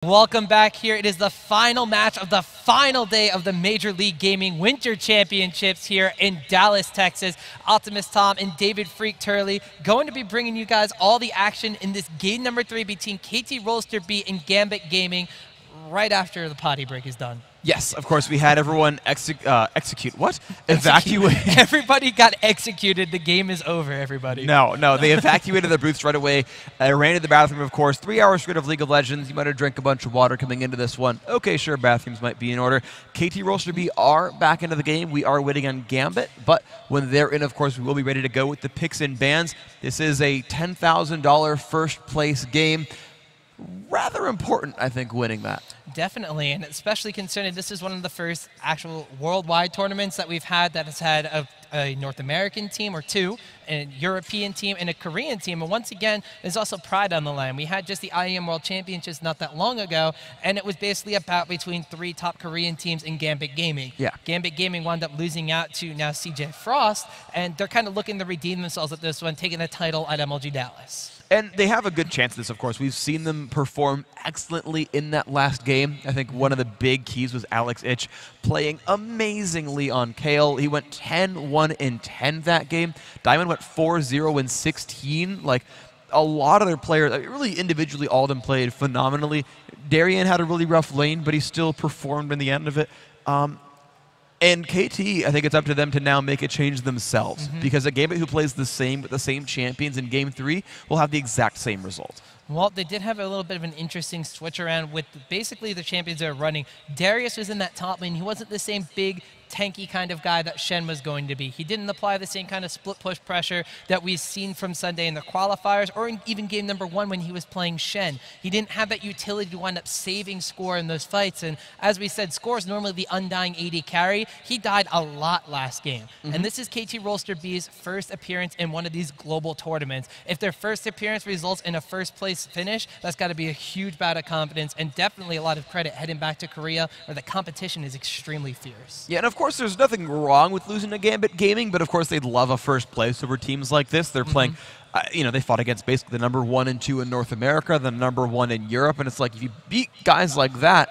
Welcome back here. It is the final match of the final day of the Major League Gaming Winter Championships here in Dallas, Texas. Optimus Tom and David Freak Turley going to be bringing you guys all the action in this game number 3 between KT Rolster B and Gambit Gaming right after the potty break is done. Yes, of course, we had everyone execute. What? Evacuate. Everybody got executed. The game is over, everybody. No, they evacuated their booths right away. Ran to the bathroom, of course. 3 hours straight of League of Legends. You might have drank a bunch of water coming into this one. Okay, sure, bathrooms might be in order. KT Rolster B are back into the game. We are waiting on Gambit, but when they're in, of course, we will be ready to go with the picks and bans. This is a $10,000 first place game. Rather important, I think, winning that. Definitely, and especially concerning this is one of the first actual worldwide tournaments that we've had that has had a North American team or two, a European team, and a Korean team. And once again, there's also pride on the line. We had just the IEM World Championships not that long ago, and it was basically a bout between 3 top Korean teams in Gambit Gaming. Yeah. Gambit Gaming wound up losing out to now CJ Frost, and they're kind of looking to redeem themselves at this one, taking the title at MLG Dallas. And they have a good chance of this, of course. We've seen them perform excellently in that last game. I think one of the big keys was Alex Ich playing amazingly on Kale. He went 10-1-10 that game. Diamond went 4-0-16. Like, a lot of their players, really individually, all of them played phenomenally. Darian had a really rough lane, but he still performed in the end of it. And KT, I think it's up to them to now make a change themselves. Because a Gambit who plays the same with the same champions in Game 3 will have the exact same result. Well, they did have a little bit of an interesting switch around with basically the champions they're running. Darius was in that top lane. He wasn't the same big, tanky kind of guy that Shen was going to be. He didn't apply the same kind of split push pressure that we've seen from Sunday in the qualifiers or in even game number 1 when he was playing Shen. He didn't have that utility to wind up saving Score in those fights. And as we said, Score is normally the undying AD carry. He died a lot last game. And this is KT Rolster B's first appearance in one of these global tournaments. If their first appearance results in a first place finish, that's got to be a huge bout of confidence and definitely a lot of credit heading back to Korea where the competition is extremely fierce. Yeah, and of course, there's nothing wrong with losing to Gambit Gaming, but of course, they'd love a first place over teams like this. They're playing, you know, they fought against basically the number 1 and 2 in North America, the number 1 in Europe, and it's like, if you beat guys like that,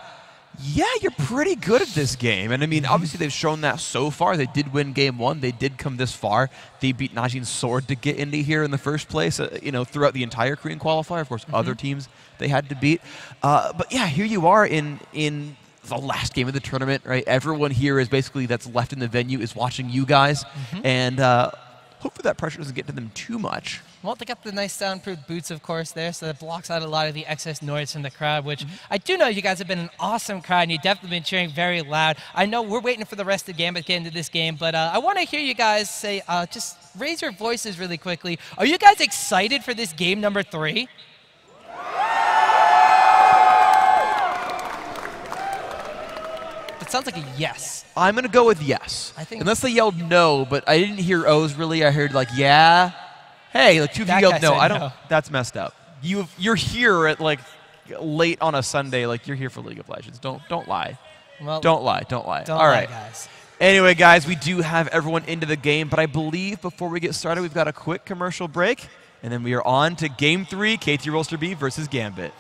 yeah, you're pretty good at this game. And I mean, obviously, they've shown that so far. They did win game 1. They did come this far. They beat Najin's Sword to get into here in the first place, you know, throughout the entire Korean qualifier. Of course, other teams they had to beat. But yeah, here you are in the last game of the tournament, right? Everyone here is basically that's left in the venue is watching you guys, and hopefully that pressure doesn't get to them too much. Well, they got the nice soundproof boots, of course, there, so that blocks out a lot of the excess noise from the crowd, which I do know you guys have been an awesome crowd, and you've definitely been cheering very loud. I know we're waiting for the rest of Gambit to get into this game, but I want to hear you guys say, just raise your voices really quickly. Are you guys excited for this game number 3? It sounds like a yes. I'm going to go with yes. I think unless they yelled no, but I didn't hear O's really. I heard like, yeah. Hey, like 2 of you yelled no. I don't. No. That's messed up. You're here at like late on a Sunday. Like you're here for League of Legends. Don't lie. Well, don't lie. All right, guys. Anyway, guys, we do have everyone into the game, but I believe before we get started, we've got a quick commercial break, and then we are on to Game 3, KT Rolster B versus Gambit.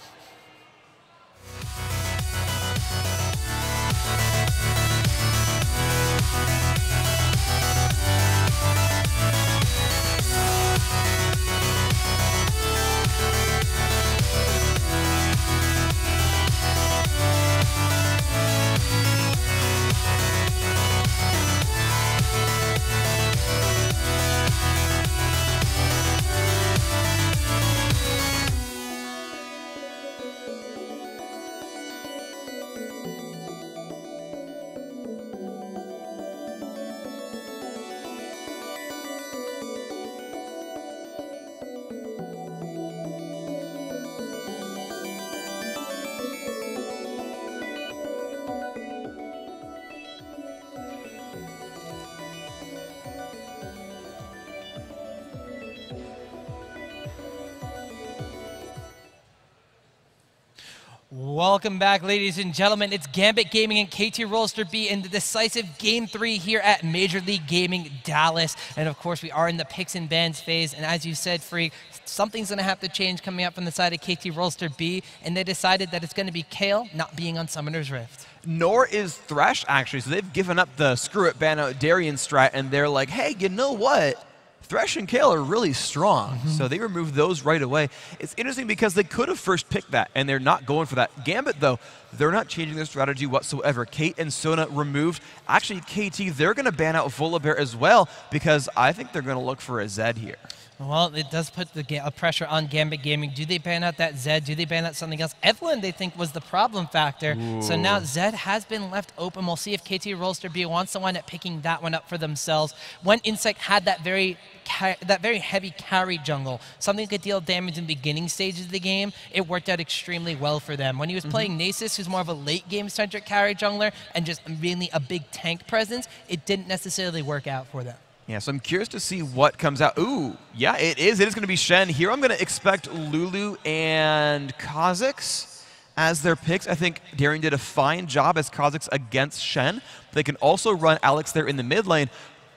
Welcome back, ladies and gentlemen. It's Gambit Gaming and KT Rolster B in the decisive Game 3 here at Major League Gaming Dallas. And of course, we are in the picks and bans phase. And as you said, Freak, something's going to have to change coming up from the side of KT Rolster B. And they decided that it's going to be Kale not being on Summoner's Rift. Nor is Thresh, actually. So they've given up the screw it ban out Darien strat, and they're like, hey, you know what? Thresh and Kale are really strong, so they removed those right away. It's interesting because they could have first picked that, and they're not going for that. Gambit, though, they're not changing their strategy whatsoever. Kate and Sona removed. Actually, KT, they're going to ban out Volibear as well, because I think they're going to look for a Zed here. Well, it does put the pressure on Gambit Gaming. Do they ban out that Zed? Do they ban out something else? Evelyn, they think, was the problem factor. Ooh. So now Zed has been left open. We'll see if KT Rolster B wants to wind up picking that one up for themselves. When Insect had that very heavy carry jungle, something that could deal damage in the beginning stages of the game, it worked out extremely well for them. When he was playing Nasus, who's more of a late game-centric carry jungler, and just mainly a big tank presence, it didn't necessarily work out for them. Yeah, so I'm curious to see what comes out. Ooh, yeah, it is. It is going to be Shen. Here I'm going to expect Lulu and Kha'Zix as their picks. I think Darien did a fine job as Kha'Zix against Shen. They can also run Alex there in the mid lane.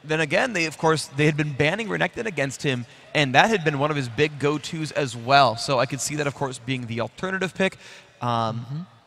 Then again, they had been banning Renekton against him, and that had been one of his big go-tos as well. So I could see that, of course, being the alternative pick.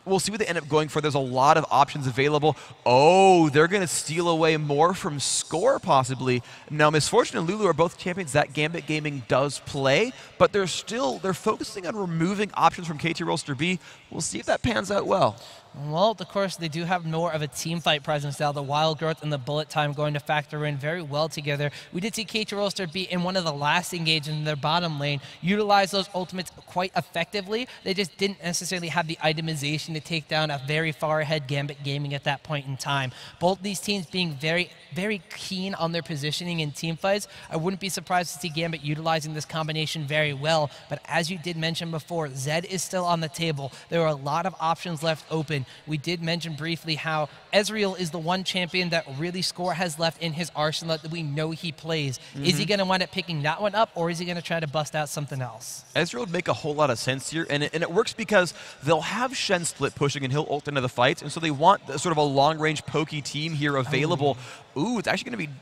We'll see what they end up going for. There's a lot of options available. Oh, they're going to steal away more from Score, possibly. Now, Misfortune and Lulu are both champions that Gambit Gaming does play, but they're focusing on removing options from KT Rolster B. We'll see if that pans out well. Well, of course, they do have more of a team fight presence now. The Wild Growth and the Bullet Time going to factor in very well together. We did see KT Rolster be in one of the last engagements in their bottom lane, utilize those ultimates quite effectively. They just didn't necessarily have the itemization to take down a very far ahead Gambit Gaming at that point in time. Both these teams being very, very keen on their positioning in team fights. I wouldn't be surprised to see Gambit utilizing this combination very well. But as you did mention before, Zed is still on the table. There are a lot of options left open. We did mention briefly how Ezreal is the one champion that really Score has left in his arsenal that we know he plays. Is he going to wind up picking that one up, or is he going to try to bust out something else? Ezreal would make a whole lot of sense here, and it works because they'll have Shen split pushing and he'll ult into the fights, and so they want sort of a long-range pokey team here available. Ooh, it's actually going to be...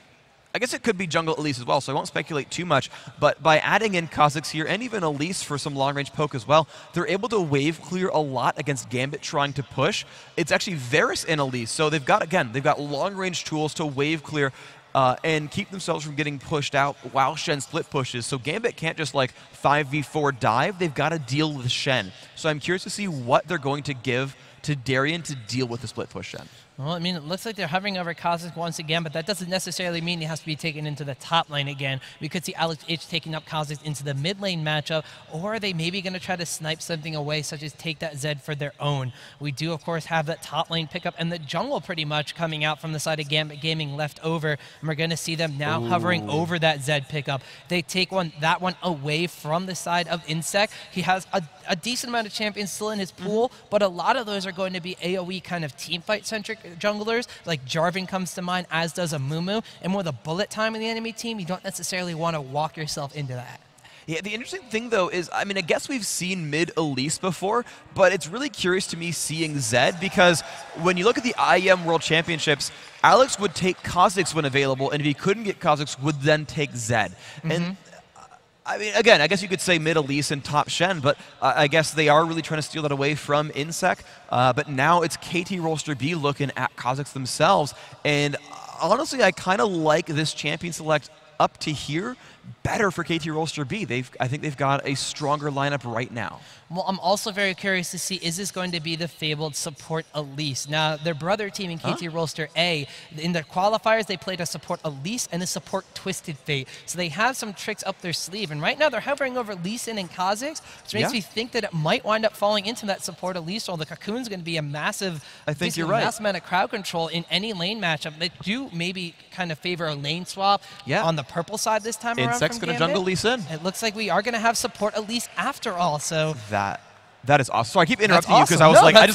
I guess it could be jungle Elise as well, so I won't speculate too much. But by adding in Kha'Zix here, and even Elise for some long-range poke as well, they're able to wave clear a lot against Gambit trying to push. It's actually Varus and Elise, so they've got long-range tools to wave clear and keep themselves from getting pushed out while Shen split pushes. So Gambit can't just like 5v4 dive, they've got to deal with Shen. So I'm curious to see what they're going to give to Darien to deal with the split push Shen. Well, I mean, it looks like they're hovering over Kha'Zix once again, but that doesn't necessarily mean he has to be taken into the top lane again. We could see Alex H taking up Kha'Zix into the mid lane matchup, or are they maybe going to try to snipe something away, such as take that Zed for their own? We do, of course, have that top lane pickup and the jungle pretty much coming out from the side of Gambit Gaming left over, and we're going to see them now hovering over that Zed pickup. They take that one away from the side of Insect. He has a decent amount of champions still in his pool, but a lot of those are going to be AoE kind of teamfight-centric junglers. Like Jarvan comes to mind, as does a Mumu. And with a bullet time in the enemy team, you don't necessarily want to walk yourself into that. Yeah, the interesting thing, though, is, I mean, I guess we've seen mid-Elise before, but it's really curious to me seeing Zed, because when you look at the IEM World Championships, Alex would take Kha'Zix when available, and if he couldn't get Kha'Zix, would then take Zed. And I mean, again, I guess you could say mid-Elise and top Shen, but I guess they are really trying to steal that away from Insect. But now it's KT Rolster B looking at Kha'Zix themselves. And honestly, I kind of like this champion select up to here better for KT Rolster B. I think they've got a stronger lineup right now. Well, I'm also very curious to see, is this going to be the fabled support Elise? Now, their brother team in KT Rolster A, in their qualifiers, they played a support Elise and a support Twisted Fate. So they have some tricks up their sleeve. And right now, they're hovering over Lee Sin and Kha'Zix, which makes me think that it might wind up falling into that support Elise role. The Cocoon's going to be a massive, you're right, massive amount of crowd control in any lane matchup. They do maybe kind of favor a lane swap on the purple side this time around. Insect's going to jungle Lee Sin. It looks like we are going to have support Elise after all. So That is awesome. So I keep interrupting you because awesome. I was like, I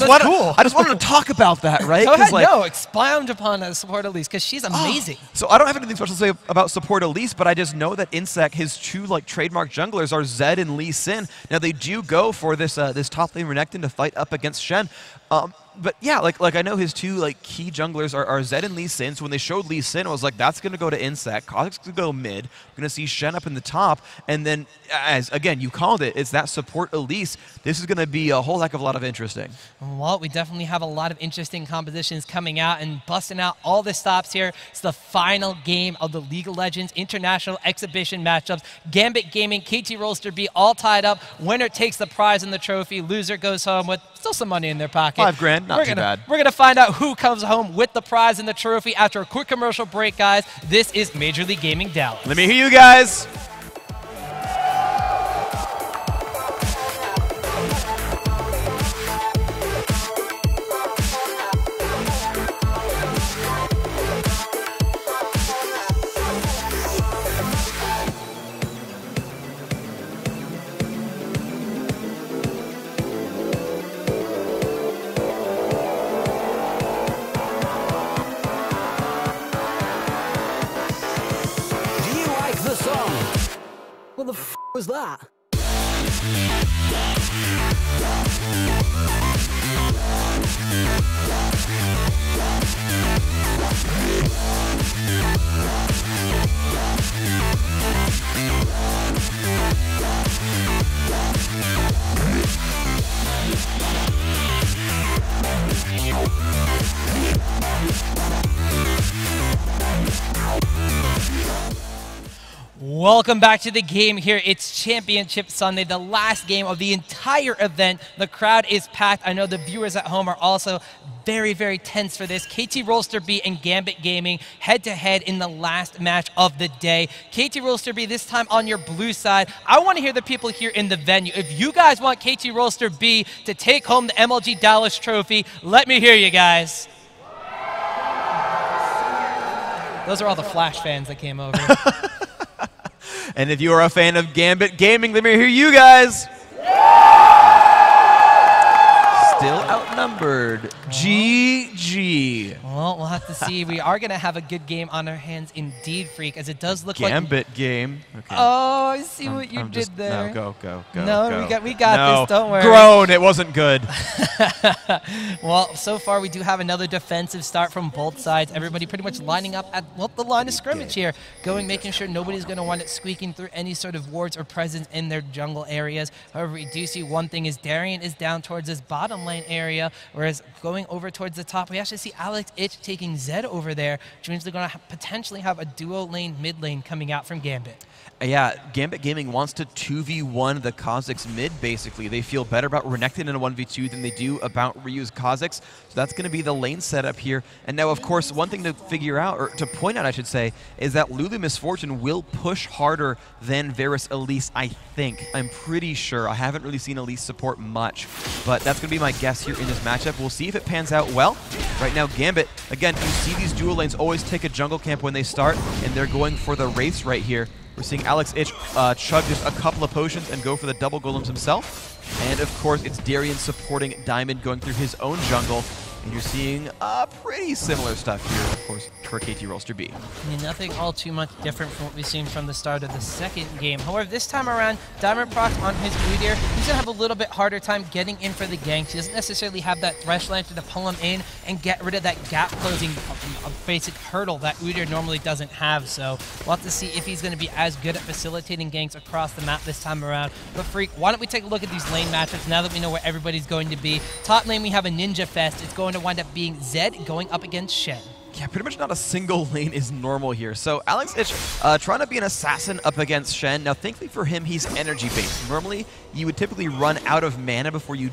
just wanted to talk about that, right? Go ahead, like, no, expound upon Support Elise, because she's amazing. So I don't have anything special to say about Support Elise, but I just know that Insec, his two trademark junglers are Zed and Lee Sin. Now they do go for this this top lane Renekton to fight up against Shen. But yeah, like I know his two key junglers are Zed and Lee Sin. So when they showed Lee Sin, I was like, that's gonna go to Insec. Kha'Zix's gonna go mid. We're gonna see Shen up in the top, and then as again you called it, it's that Support Elise. This is gonna be a whole heck of a lot of interesting. Well, we definitely have a lot of interesting compositions coming out and busting out all the stops here. It's the final game of the League of Legends International Exhibition matchups. Gambit Gaming, KT Rolster B all tied up. Winner takes the prize and the trophy. Loser goes home with still some money in their pocket. $5 grand, not too bad. We're gonna find out who comes home with the prize and the trophy after a quick commercial break, guys. This is Major League Gaming Dallas. Let me hear you guys. What the f was that? Welcome back to the game here. It's Championship Sunday, the last game of the entire event. The crowd is packed. I know the viewers at home are also very, very tense for this. KT Rolster B and Gambit Gaming head-to-head in the last match of the day. KT Rolster B this time on your blue side. I want to hear the people here in the venue. If you guys want KT Rolster B to take home the MLG Dallas trophy, let me hear you guys. Those are all the Flash fans that came over. And if you are a fan of Gambit Gaming, let me hear you guys. Still outnumbered. GG. Well, we'll have to see. We are going to have a good game on our hands indeed, Freak, as it does look Gambit game. Okay. Oh, I see what you did there. No, go. No, go. we got this. Don't worry. Groan. It wasn't good. Well, so far we do have another defensive start from both sides. Everybody pretty much lining up at the line of scrimmage here, making sure nobody's going to want it squeaking through any sort of wards or presence in their jungle areas. However, we do see one thing is Darian is down towards his bottom lane area, whereas going over towards the top, we actually see Alex Ich taking Zed over there, which means they're going to potentially have a duo lane mid lane coming out from Gambit. Yeah, Gambit Gaming wants to 2v1 the Kha'Zix mid, basically. They feel better about Renekton in a 1v2 than they do about Ryu's Kha'Zix. So that's going to be the lane setup here. And now, of course, one thing to figure out, or to point out, I should say, is that Lulu Misfortune will push harder than Varus Elise, I think. I'm pretty sure. I haven't really seen Elise support much, but that's going to be my guess here in this matchup. We'll see if it pans out well. Right now, Gambit, again, you see these dual lanes always take a jungle camp when they start, and they're going for the race right here. We're seeing Alex Ich chug just a couple of potions and go for the double golems himself. And of course, it's Darian supporting Diamond going through his own jungle. And you're seeing pretty similar stuff here, of course, for KT Rolster B. Nothing all too much different from what we've seen from the start of the second game. However, this time around, Diamond Proc on his Udyr, he's going to have a little bit harder time getting in for the ganks. He doesn't necessarily have that Thresh Lantern to pull him in and get rid of that gap closing a basic hurdle that Udyr normally doesn't have. So we'll have to see if he's going to be as good at facilitating ganks across the map this time around. But Freak, why don't we take a look at these lane matchups now that we know where everybody's going to be. Top lane, we have a Ninja Fest. It's going to wind up being Zed going up against Shen. Yeah, pretty much not a single lane is normal here. So Alex Ich trying to be an assassin up against Shen. Now, thankfully for him, he's energy-based. Normally, you would typically run out of mana before you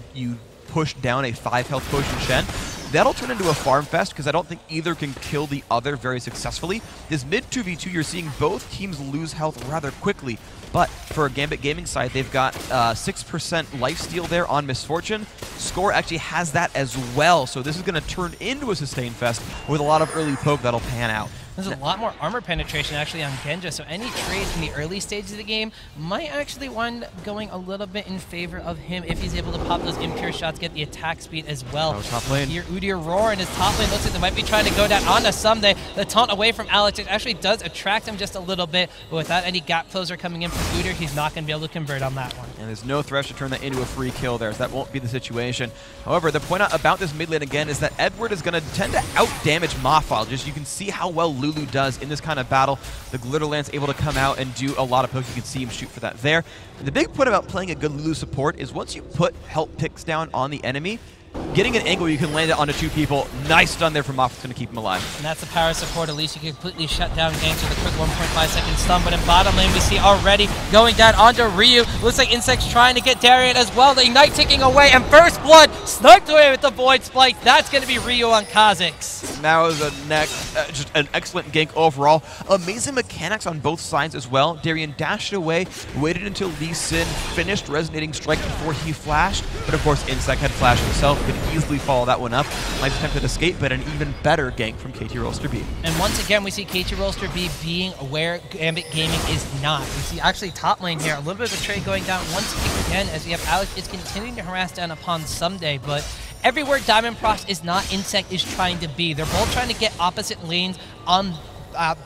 push down a 5 health potion Shen. That'll turn into a farm fest because I don't think either can kill the other very successfully. This mid 2v2, you're seeing both teams lose health rather quickly. But for a Gambit Gaming side, they've got 6% lifesteal there on Misfortune. Score actually has that as well, so this is going to turn into a sustain fest with a lot of early poke that'll pan out. There's a lot more armor penetration actually on Genja, so any trades in the early stages of the game might actually wind up going a little bit in favor of him if he's able to pop those impure shots, get the attack speed as well. Oh, top lane. Here, Udyr roar in his top lane. Looks like they might be trying to go down onto Someday. The taunt away from Alex, it actually does attract him just a little bit, but without any gap closer coming in from Udyr, he's not going to be able to convert on that one. And there's no Thresh to turn that into a free kill there, so that won't be the situation. However, the point out about this mid lane again is that Edward is going to tend to out-damage Mafal. Just you can see how well Lulu does in this kind of battle. The Glitterlance able to come out and do a lot of pokes. You can see him shoot for that there. And the big point about playing a good Lulu support is once you put health picks down on the enemy, getting an angle where you can land it onto two people. Nice stun there from Moff. It's going to keep him alive. And that's the power of support. At least you can completely shut down ganks with a quick 1.5-second stun. But in bottom lane, we see already going down onto Ryu. Looks like Insect's trying to get Darien as well. The Ignite ticking away. And First Blood sniped away with the Void Spike. That's going to be Ryu on Kha'Zix. That was just an excellent gank overall. Amazing mechanics on both sides as well. Darien dashed away, waited until Lee Sin finished Resonating Strike before he flashed. But of course, Insect had flash himself. Could easily follow that one up. Nice attempted escape, but an even better gank from KT Rolster B. And once again, we see KT Rolster B being where Gambit Gaming is not. We see actually top lane here, a little bit of a trade going down once again as we have Alex is continuing to harass down upon Someday, but everywhere Diamond Prox is not, Insect is trying to be. They're both trying to get opposite lanes on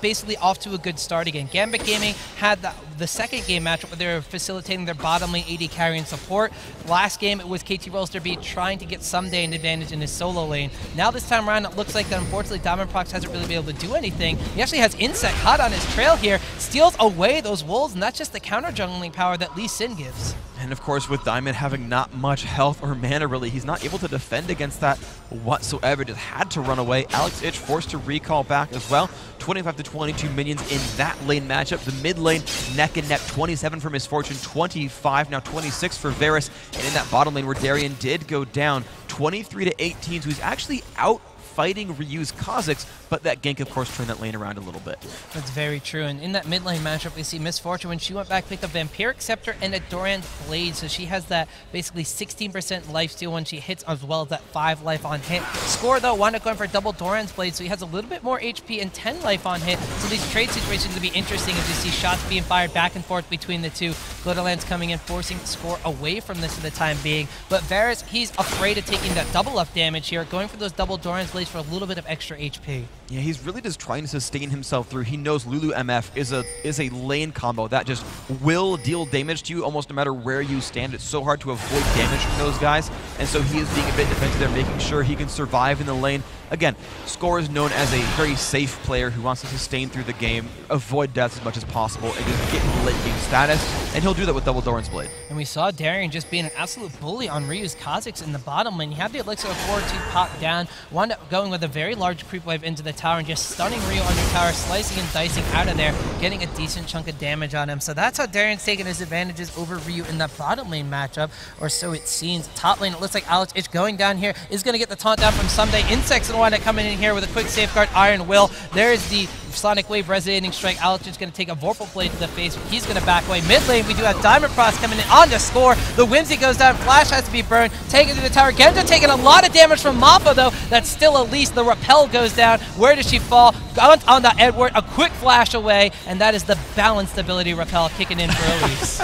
basically off to a good start again. Gambit Gaming had the second game matchup where they were facilitating their bottom lane AD carry and support. Last game it was KT Rolster B trying to get Someday an advantage in his solo lane. Now this time around it looks like that unfortunately Diamond Prox hasn't really been able to do anything. He actually has Insect hot on his trail here, steals away those wolves, and that's just the counter jungling power that Lee Sin gives. And of course, with Diamond having not much health or mana really, he's not able to defend against that whatsoever. Just had to run away. Alex Ich forced to recall back as well. 25 to 22 minions in that lane matchup. The mid lane neck and neck, 27 for Misfortune, 25, now 26 for Varus. And in that bottom lane where Darien did go down, 23 to 18, so he's actually out fighting Ryu's Kha'Zix, but that gank, of course, turned that lane around a little bit. That's very true. And in that mid lane matchup, we see Misfortune when she went back, picked up Vampiric Scepter and a Doran's Blade. So she has that basically 16% lifesteal when she hits, as well as that 5 life on hit. Score, though, wound up going for double Doran's Blade, so he has a little bit more HP and 10 life on hit. So these trade situations will be interesting as you see shots being fired back and forth between the two. Glitterlands coming in, forcing Score away from this for the time being. But Varus, he's afraid of taking that double up damage here, going for those double Doran's Blades for a little bit of extra HP. Yeah, he's really just trying to sustain himself through. He knows Lulu MF is a lane combo that just will deal damage to you almost no matter where you stand. It's so hard to avoid damage from those guys, and so he is being a bit defensive there, making sure he can survive in the lane. Again, Score is known as a very safe player who wants to sustain through the game, avoid deaths as much as possible, and just get in late game status, and he'll do that with double Doran's Blade. And we saw Darien just being an absolute bully on Ryu's Kha'Zix in the bottom lane. You have the Elixir of 4-2 pop down, wound up going with a very large creep wave into the tower and just stunning Ryu under tower, slicing and dicing out of there, getting a decent chunk of damage on him. So that's how Darien's taking his advantages over Ryu in that bottom lane matchup, or so it seems. Top lane, it looks like Alex Ich going down here is going to get the taunt down from Someday. Insect's going to wind up coming in here with a quick safeguard Iron Will. There's the Sonic Wave Resonating Strike. Alex is going to take a Vorpal Blade to the face. He's going to back away. Mid lane, we do have Diamond Prox coming in on the Score. The Whimsy goes down. Flash has to be burned. Taken to the tower. Genja taking a lot of damage from Mappa, though. That's still Elise. The Repel goes down. Where does she fall? On the Edward. A quick flash away. And that is the balanced ability Repel kicking in for Elise.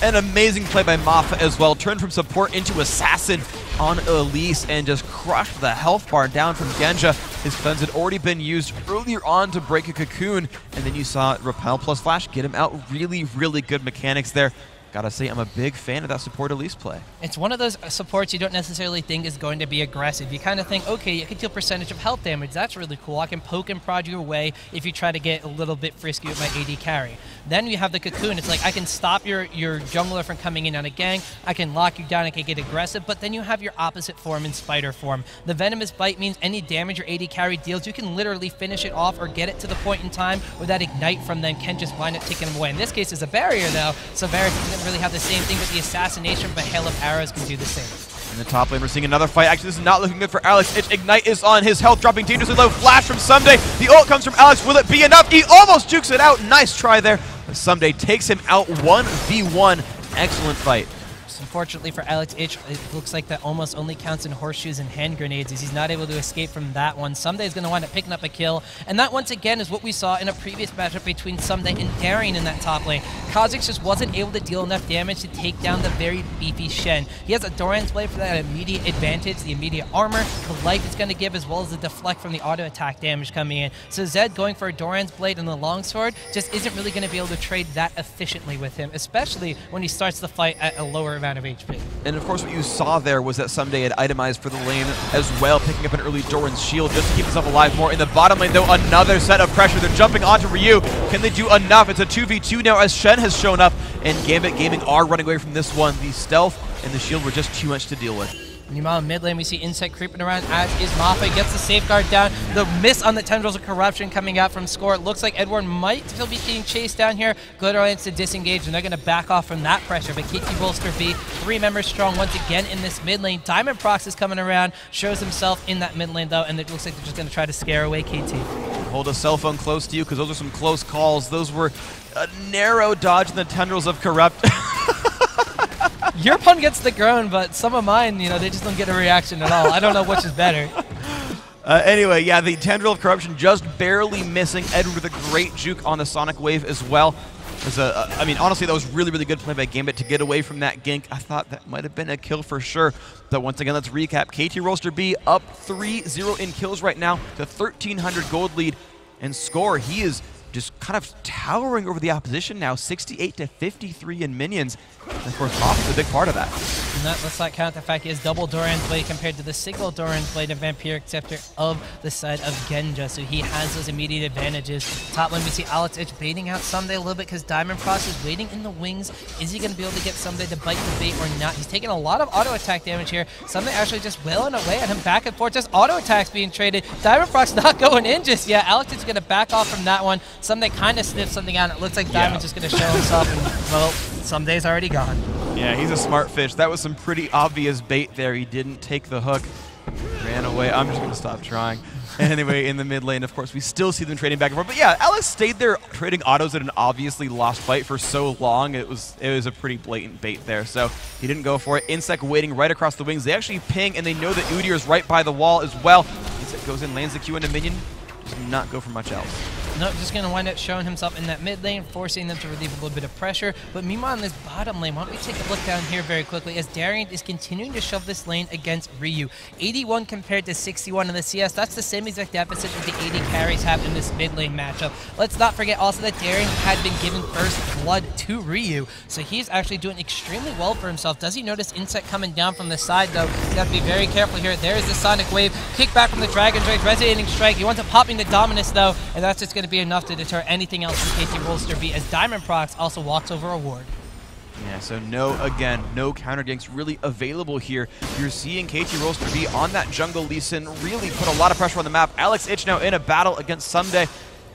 An amazing play by Maffa as well. Turned from support into assassin on Elise and just crushed the health bar down from Genja. His cleanse had already been used earlier on to break a cocoon, and then you saw Repel plus Flash get him out. Really, really good mechanics there. Gotta say, I'm a big fan of that support Elise play. It's one of those supports you don't necessarily think is going to be aggressive. You kind of think, okay, you can deal percentage of health damage. That's really cool. I can poke and prod you away if you try to get a little bit frisky with my AD carry. Then you have the cocoon. It's like I can stop your jungler from coming in on a gang. I can lock you down. I can get aggressive. But then you have your opposite form in spider form. The venomous bite means any damage your AD carry deals, you can literally finish it off or get it to the point in time where that ignite from them can just wind up taking them away. In this case, it's a barrier though, so Varus doesn't really have the same thing, but the assassination of a hail of arrows can do the same. In the top lane, we're seeing another fight. Actually, this is not looking good for Alex Ich. Ignite is on his health, dropping dangerously low. Flash from Someday. The ult comes from Alex. Will it be enough? He almost jukes it out. Nice try there. Someday takes him out 1v1. Excellent fight. Some Unfortunately for Alex Ich, it looks like that almost only counts in horseshoes and hand grenades as he's not able to escape from that one. Someday is going to wind up picking up a kill, and that once again is what we saw in a previous matchup between Someday and Darian in that top lane. Kha'Zix just wasn't able to deal enough damage to take down the very beefy Shen. He has a Doran's Blade for that immediate advantage, the immediate armor, the life it's going to give, as well as the deflect from the auto attack damage coming in. So Zed going for a Doran's Blade and the longsword just isn't really going to be able to trade that efficiently with him, especially when he starts the fight at a lower amount of HP. And of course what you saw there was that Someday had itemized for the lane as well, picking up an early Doran's shield just to keep himself alive more. In the bottom lane though, another set of pressure. They're jumping onto Ryu. Can they do enough? It's a 2v2 now as Shen has shown up, and Gambit Gaming are running away from this one. The stealth and the shield were just too much to deal with. Meanwhile, in mid lane, we see Insect creeping around as is Mappa. Gets the safeguard down. The miss on the Tendrils of Corruption coming out from Score. It looks like Edward might still be getting chased down here. Glitter lands to disengage, and they're going to back off from that pressure. But KT Rolster B, 3 members strong once again in this mid lane. Diamond Prox is coming around, shows himself in that mid lane, though, and it looks like they're just going to try to scare away KT. Hold a cell phone close to you, because those are some close calls. Those were a narrow dodge in the Tendrils of Corrupt. Your pun gets the groan, but some of mine, you know, they just don't get a reaction at all. I don't know which is better. Anyway, yeah, the Tendril of Corruption just barely missing. Edward with a great juke on the Sonic Wave as well. I mean, honestly, that was really, really good play by Gambit to get away from that gank. I thought that might have been a kill for sure. But once again, let's recap. KT Rolster B up 3-0 in kills right now to 1,300 gold lead. And Score, he is just kind of towering over the opposition now, 68 to 53 in minions. And of course, Hoff is a big part of that. And let's not count the fact he has double Doran's Blade compared to the single Doran's Blade of Vampiric Scepter of the side of Genja, so he has those immediate advantages. Top lane, we see Alex Ich baiting out Someday a little bit because Diamond Prox is waiting in the wings. Is he going to be able to get Someday to bite the bait or not? He's taking a lot of auto attack damage here. Someday actually just wailing away at him back and forth. Just auto attacks being traded. Diamond Prox not going in just yet. Alex Ich is going to back off from that one. Someday kind of sniffs something out. It looks like Diamond's just going to show himself, and well, Someday's already gone. Yeah, he's a smart fish. That was some pretty obvious bait there. He didn't take the hook. Ran away. I'm just going to stop trying. Anyway, in the mid lane, of course, we still see them trading back and forth. But yeah, Alex stayed there trading autos at an obviously lost fight for so long. It was a pretty blatant bait there. So he didn't go for it. Insect waiting right across the wings. They actually ping, and they know that Udyr is right by the wall as well. Insect goes in, lands the Q into minion. Does not go for much else. Nope, just going to wind up showing himself in that mid lane, forcing them to relieve a little bit of pressure. But meanwhile, in this bottom lane, why don't we take a look down here very quickly as Darian is continuing to shove this lane against Ryu. 81 compared to 61 in the CS. That's the same exact deficit that the 80 carries have in this mid lane matchup. Let's not forget also that Darian had been given first blood to Ryu, so he's actually doing extremely well for himself. Does he notice Insect coming down from the side, though? He's got to be very careful here. There's the Sonic Wave. Kick back from the Dragon Rage, resonating strike. He wants to popping the Dominus, though, and that's just going to be enough to deter anything else from KT Rolster B as Diamond Prox also walks over a ward. Yeah, so no counter ganks really available here. You're seeing KT Rolster B on that jungle Lee Sin really put a lot of pressure on the map. Alex Ich now in a battle against Someday,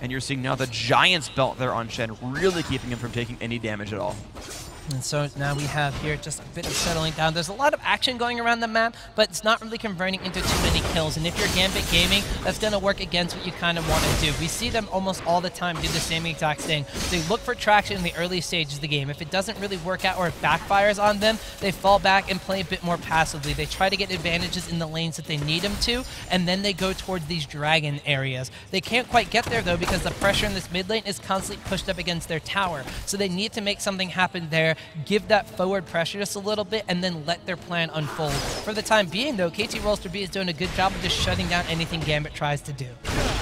and you're seeing now the Giant's Belt there on Shen, really keeping him from taking any damage at all. And so now we have here just a bit of settling down. There's a lot of action going around the map, but it's not really converting into too many kills. And if you're Gambit Gaming, that's going to work against what you kind of want to do. We see them almost all the time do the same exact thing. They look for traction in the early stages of the game. If it doesn't really work out or it backfires on them, they fall back and play a bit more passively. They try to get advantages in the lanes that they need them to, and then they go towards these dragon areas. They can't quite get there, though, because the pressure in this mid lane is constantly pushed up against their tower. So they need to make something happen there, give that forward pressure just a little bit, and then let their plan unfold. For the time being, though, KT Rolster B is doing a good job of just shutting down anything Gambit tries to do.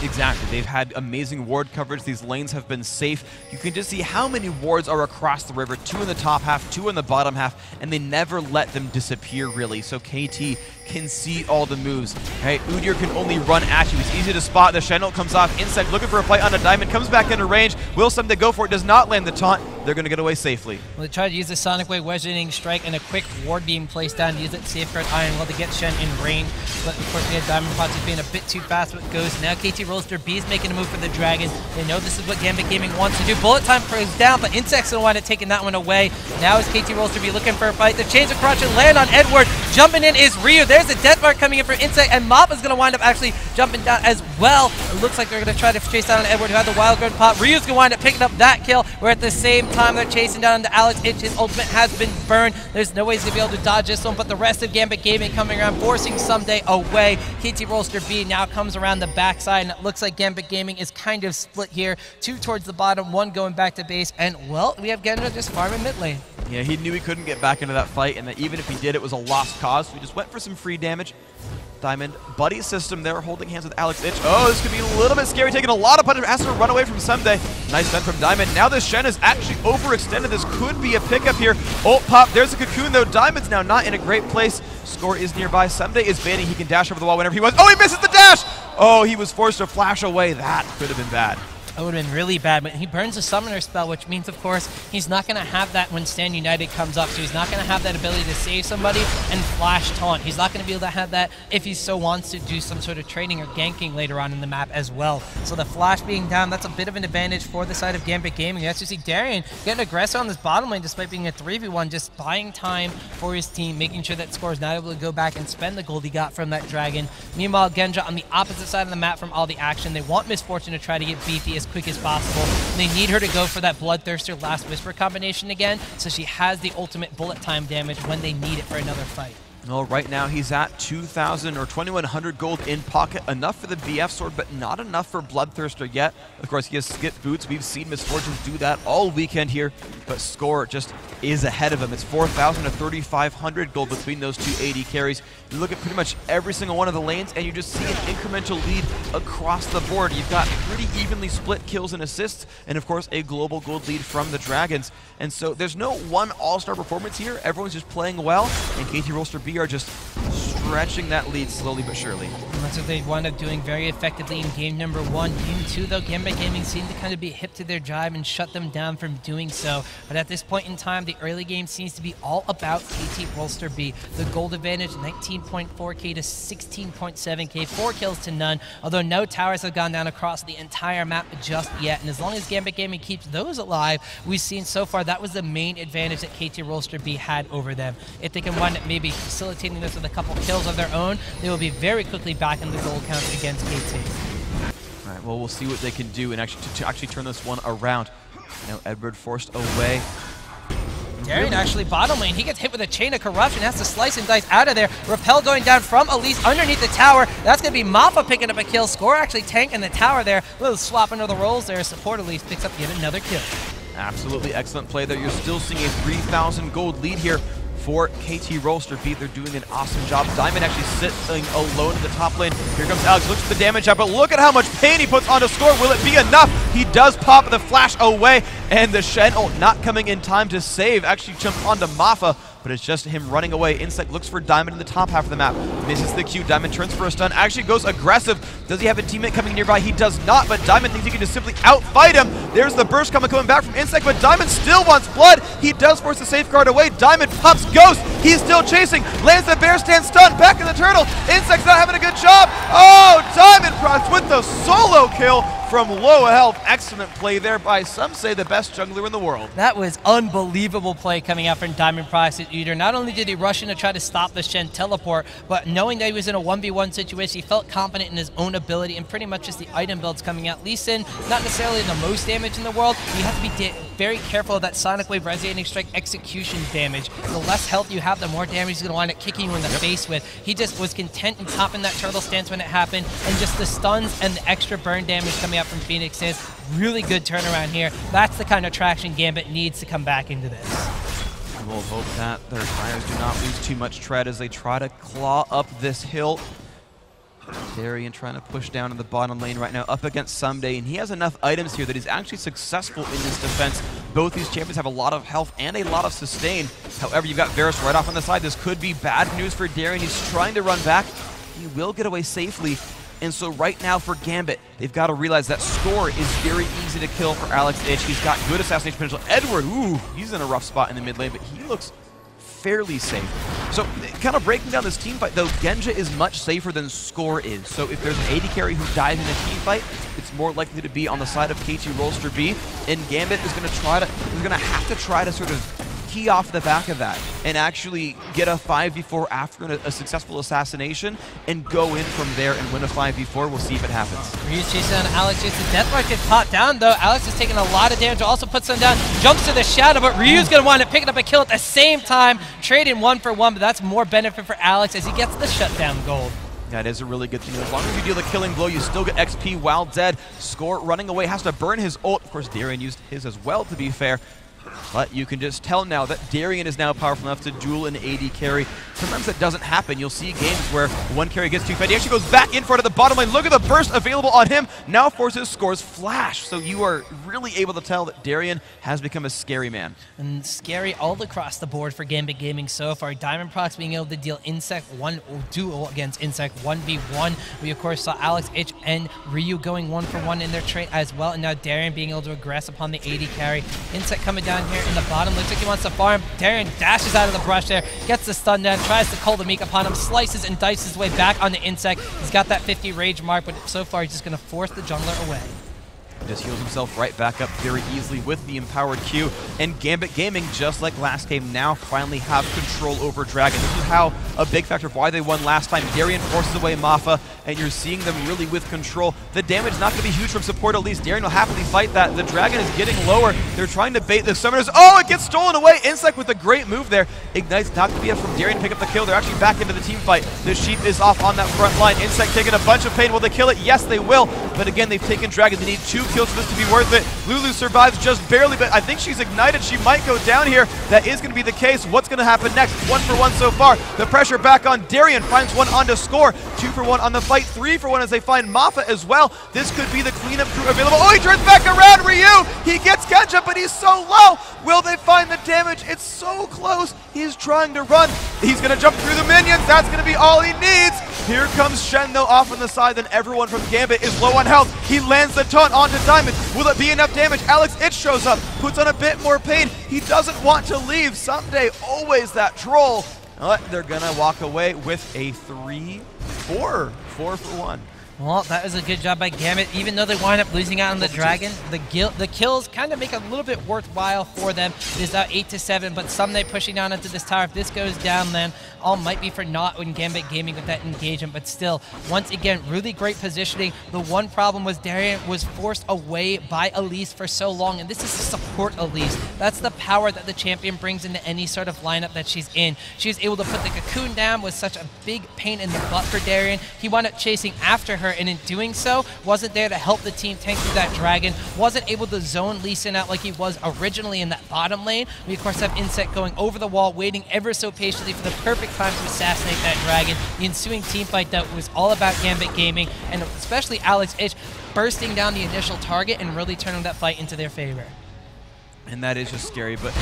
Exactly. They've had amazing ward coverage. These lanes have been safe. You can just see how many wards are across the river. 2 in the top half, 2 in the bottom half, and they never let them disappear, really. So KT can see all the moves. Right? Udyr can only run at you. It's easy to spot. The Shen ult comes off. Insect looking for a fight on a diamond. Comes back into range. Will Someday go for it. Does not land the taunt. They're going to get away safely. Well, they tried to use the Sonic Wave Wedgening Strike and a quick ward beam placed down to use that Safeguard Iron Will to get Shen in range. But of course, we had Diamond Prox being a bit too fast with goes. Now KT Rolster B is making a move for the Dragon. They know this is what Gambit Gaming wants to do. Bullet time goes down, but Insect's going to wind up taking that one away. Now is KT Rolster B looking for a fight. The Chains of Corruption land on Edward. Jumping in is Ryu. There's a death mark coming in for Insect, and Mappa's going to wind up actually jumping down as well. It looks like they're going to try to chase down on Edward, who had the Wild Gun pop. Ryu's going to wind up picking up that kill, where at the same time they're chasing down to Alex Ich. His ultimate has been burned. There's no way he's going to be able to dodge this one, but the rest of Gambit Gaming coming around, forcing Someday away. KT Rolster B now comes around the backside, and it looks like Gambit Gaming is kind of split here. 2 towards the bottom, 1 going back to base, and, well, we have Genja just farming mid lane. Yeah, he knew he couldn't get back into that fight, and that even if he did, it was a lost cause. So he just went for some free damage. Diamond, buddy system there, holding hands with Alex Ich. Oh, this could be a little bit scary, taking a lot of punishment. Has to run away from Someday. Nice stun from Diamond. Now this Shen is actually overextended. This could be a pickup here. Ult pop, there's a cocoon though. Diamond's now not in a great place. Score is nearby. Someday is baiting. He can dash over the wall whenever he wants. Oh, he misses the dash! Oh, he was forced to flash away. That could have been bad. That would have been really bad, but he burns a summoner spell, which means, of course, he's not going to have that when Stand United comes up, so he's not going to have that ability to save somebody and flash taunt. He's not going to be able to have that if he so wants to do some sort of trading or ganking later on in the map as well. So the flash being down, that's a bit of an advantage for the side of Gambit Gaming. You actually see Darian getting aggressive on this bottom lane despite being a 3v1, just buying time for his team, making sure that Score is not able to go back and spend the gold he got from that dragon. Meanwhile, Genja on the opposite side of the map from all the action. They want Misfortune to try to get beefy as quick as possible. They need her to go for that Bloodthirster Last Whisper combination again, so she has the ultimate bullet time damage when they need it for another fight. Well, right now he's at 2,000 or 2,100 gold in pocket. Enough for the BF sword, but not enough for Bloodthirster yet. Of course, he has skip boots. We've seen Misfortunes do that all weekend here, but Score just is ahead of him. It's 4,000 to 3,500 gold between those two AD carries. You look at pretty much every single one of the lanes, and you just see an incremental lead across the board. You've got pretty evenly split kills and assists, and of course, a global gold lead from the Dragons. And so there's no one all-star performance here. Everyone's just playing well, and KT Rolster B are just stretching that lead slowly but surely. And that's what they wound up doing very effectively in game number 1. Game 2, though, Gambit Gaming seemed to kind of be hip to their jive and shut them down from doing so. But at this point in time, the early game seems to be all about KT Rolster B. The gold advantage, 19.4k to 16.7k, 4 kills to none, although no towers have gone down across the entire map just yet. And as long as Gambit Gaming keeps those alive, we've seen so far that was the main advantage that KT Rolster B had over them. If they can wind up maybe facilitating this with a couple kills of their own, they will be very quickly back in the gold count against KT. All right, well, we'll see what they can do and actually to actually turn this one around. Now Edward forced away. Darian actually bottom lane. He gets hit with a chain of corruption, has to slice and dice out of there. Repel going down from Elise underneath the tower. That's going to be Mappa picking up a kill. Score actually tanking the tower there. A little swap under the roles there. Support Elise picks up yet another kill. Absolutely excellent play there. You're still seeing a 3,000 gold lead here for KT Rolster B. They're doing an awesome job. Diamond actually sitting alone in the top lane. Here comes Alex. Looks at the damage out, but look at how much pain he puts onto Score. Will it be enough? He does pop the flash away, and the Shen ult not coming in time to save. Actually jumped onto Mappa, but it's just him running away. Insect looks for Diamond in the top half of the map. Misses the Q. Diamond turns for a stun. Actually goes aggressive. Does he have a teammate coming nearby? He does not, but Diamond thinks he can just simply outfight him. There's the burst coming back from Insect, but Diamond still wants blood. He does force the safeguard away. Diamond pops Ghost. He's still chasing. Lands the bear stand stun. Back in the turtle. Insect's not having a good job. Oh, Diamond Procs with the solo kill from low health. Excellent play there by some say the best jungler in the world. That was unbelievable play coming out from Diamond Procs Eater. Not only did he rush in to try to stop the Shen teleport, but knowing that he was in a 1v1 situation, he felt confident in his own ability and pretty much just the item builds coming out. Lee Sin, not necessarily the most damage in the world. You have to be very careful of that Sonic Wave Resonating Strike execution damage. The less health you have, the more damage he's going to wind up kicking you in the face with. He just was content in topping that turtle stance when it happened, and just the stuns and the extra burn damage coming out from Phoenix is really good turnaround here. That's the kind of traction Gambit needs to come back into this. We'll hope that their tires do not lose too much tread as they try to claw up this hill. Darian trying to push down in the bottom lane right now up against Someday, and he has enough items here that he's actually successful in this defense. Both these champions have a lot of health and a lot of sustain. However, you've got Varus right off on the side. This could be bad news for Darian. He's trying to run back. He will get away safely. And so right now for Gambit, they've got to realize that Score is very easy to kill for Alex Ich. He's got good assassination potential. Edward, ooh, he's in a rough spot in the mid lane, but he looks fairly safe. So kind of breaking down this team fight, though, Genja is much safer than Score is. So if there's an AD carry who dies in a team fight, it's more likely to be on the side of KT Rolster B. And Gambit is going to have to try to sort of key off the back of that and actually get a 5v4 after a successful assassination and go in from there and win a 5v4. We'll see if it happens. Ryu's chasing on Alex. Jason Deathmark gets popped down, though. Alex is taking a lot of damage. Also puts him down. Jumps to the shadow, but Ryu's going to wind up picking up a kill at the same time. Trading 1-for-1, but that's more benefit for Alex as he gets the shutdown gold. That is a really good thing. As long as you deal the killing blow, you still get XP while dead. Score running away, has to burn his ult. Of course, Darian used his as well, to be fair. But you can just tell now that Darian is now powerful enough to duel an AD carry. Sometimes that doesn't happen. You'll see games where one carry gets too fed. He actually goes back in front of the bottom lane. Look at the burst available on him. Now forces Score's flash. So you are really able to tell that Darian has become a scary man. And scary all across the board for Gambit Gaming so far. Diamond Prox being able to deal Insect duel against Insect 1v1. We, of course, saw Alex, Itch, and Ryu going 1-for-1 in their trade as well. And now Darian being able to aggress upon the AD carry. Insect coming down here in the bottom. Looks like he wants to farm. Darian dashes out of the brush there, gets the stun down, tries to call the meek upon him, slices and dices his way back on the Insect. He's got that 50 rage mark, but so far he's just going to force the jungler away. Just heals himself right back up very easily with the empowered Q. And Gambit Gaming, just like last game, now finally have control over Dragon. This is how a big factor of why they won last time. Darian forces away Mafa, and you're seeing them really with control. The damage not going to be huge from support, at least. Darian will happily fight that. The Dragon is getting lower. They're trying to bait the summoners. Oh, it gets stolen away. Insect with a great move there. Ignites not going to be enough from Darian to pick up the kill. They're actually back into the team fight. The Sheep is off on that front line. Insect taking a bunch of pain. Will they kill it? Yes, they will. But again, they've taken Dragon. They need 2 kills for this to be worth it. Lulu survives just barely, but I think she's ignited. She might go down here. That is going to be the case. What's going to happen next? 1-for-1 so far. The pressure back on Darian. Finds one on to Score. 2-for-1 on the fight. 3-for-1 as they find Mafa as well. This could be the cleanup crew available. Oh, he turns back around. Ryu! He gets catch-up, but he's so low. Will they find the damage? It's so close. He's trying to run. He's going to jump through the minions. That's going to be all he needs. Here comes Shen, though, off on the side. Then everyone from Gambit is low on health. He lands the taunt onto Diamond. Will it be enough damage? Alex Itch shows up, puts on a bit more pain. He doesn't want to leave. Someday, always that troll. But they're going to walk away with a 4-for-1. Well, that was a good job by Gambit. Even though they wind up losing out on the Dragon, the kills kind of make it a little bit worthwhile for them. It is now 8-7, but someday pushing down into this tower. If this goes down, then all might be for naught when Gambit Gaming with that engagement. But still, once again, really great positioning. The one problem was Darian was forced away by Elise for so long, and this is a support Elise. That's the power that the champion brings into any sort of lineup that she's in. She was able to put the cocoon down with such a big pain in the butt for Darian. He wound up chasing after her, and in doing so, wasn't there to help the team tank through that Dragon, wasn't able to zone Lee Sin out like he was originally in that bottom lane. We, of course, have Insect going over the wall, waiting ever so patiently for the perfect time to assassinate that Dragon. The ensuing team fight that was all about Gambit Gaming, and especially Alex Itch bursting down the initial target and really turning that fight into their favor. And that is just scary, but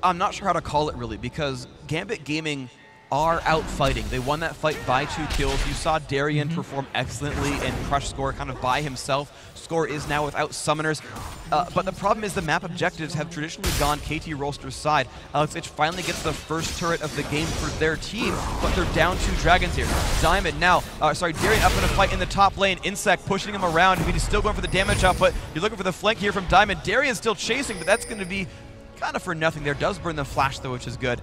I'm not sure how to call it, really, because Gambit Gaming are out fighting. They won that fight by 2 kills. You saw Darian perform excellently and crush Score kind of by himself. Score is now without summoners. But the problem is the map objectives have traditionally gone KT Rolster's side. Alex Itch finally gets the first turret of the game for their team, but they're down 2 dragons here. Diamond now, Darian up in a fight in the top lane. Insect pushing him around. He's still going for the damage output. You're looking for the flank here from Diamond. Darian's still chasing, but that's going to be kind of for nothing there. Does burn the flash, though, which is good.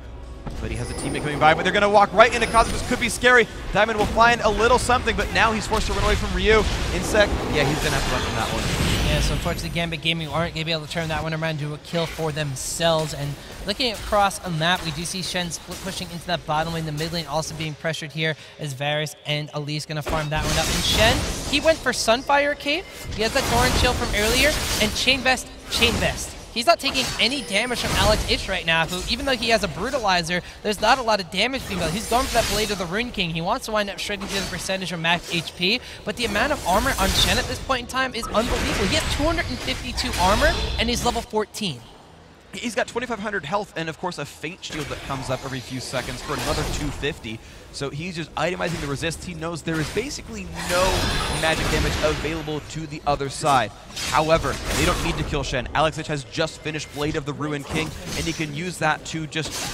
But he has a teammate coming by, but they're going to walk right into Cosmos. Could be scary. Diamond will find a little something, but now he's forced to run away from Ryu. Insect, yeah, he's going to have to run from that one. Yeah, so unfortunately, Gambit Gaming aren't going to be able to turn that one around to a kill for themselves. And looking across a map, we do see Shen split pushing into that bottom lane. The mid lane also being pressured here as Varus and Elise going to farm that one up. And Shen, he went for Sunfire Cape. He has that Doran Chill from earlier, and Chain Vest. He's not taking any damage from Alex Itch right now, who, even though he has a Brutalizer, there's not a lot of damage being dealt. He's going for that Blade of the Rune King. He wants to wind up shredding to the percentage of max HP, but the amount of armor on Shen at this point in time is unbelievable. He has 252 armor, and he's level 14. He's got 2,500 health and, of course, a feint shield that comes up every few seconds for another 250. So he's just itemizing the resists. He knows there is basically no magic damage available to the other side. However, they don't need to kill Shen. Alex Itch has just finished Blade of the Ruin King, and he can use that to just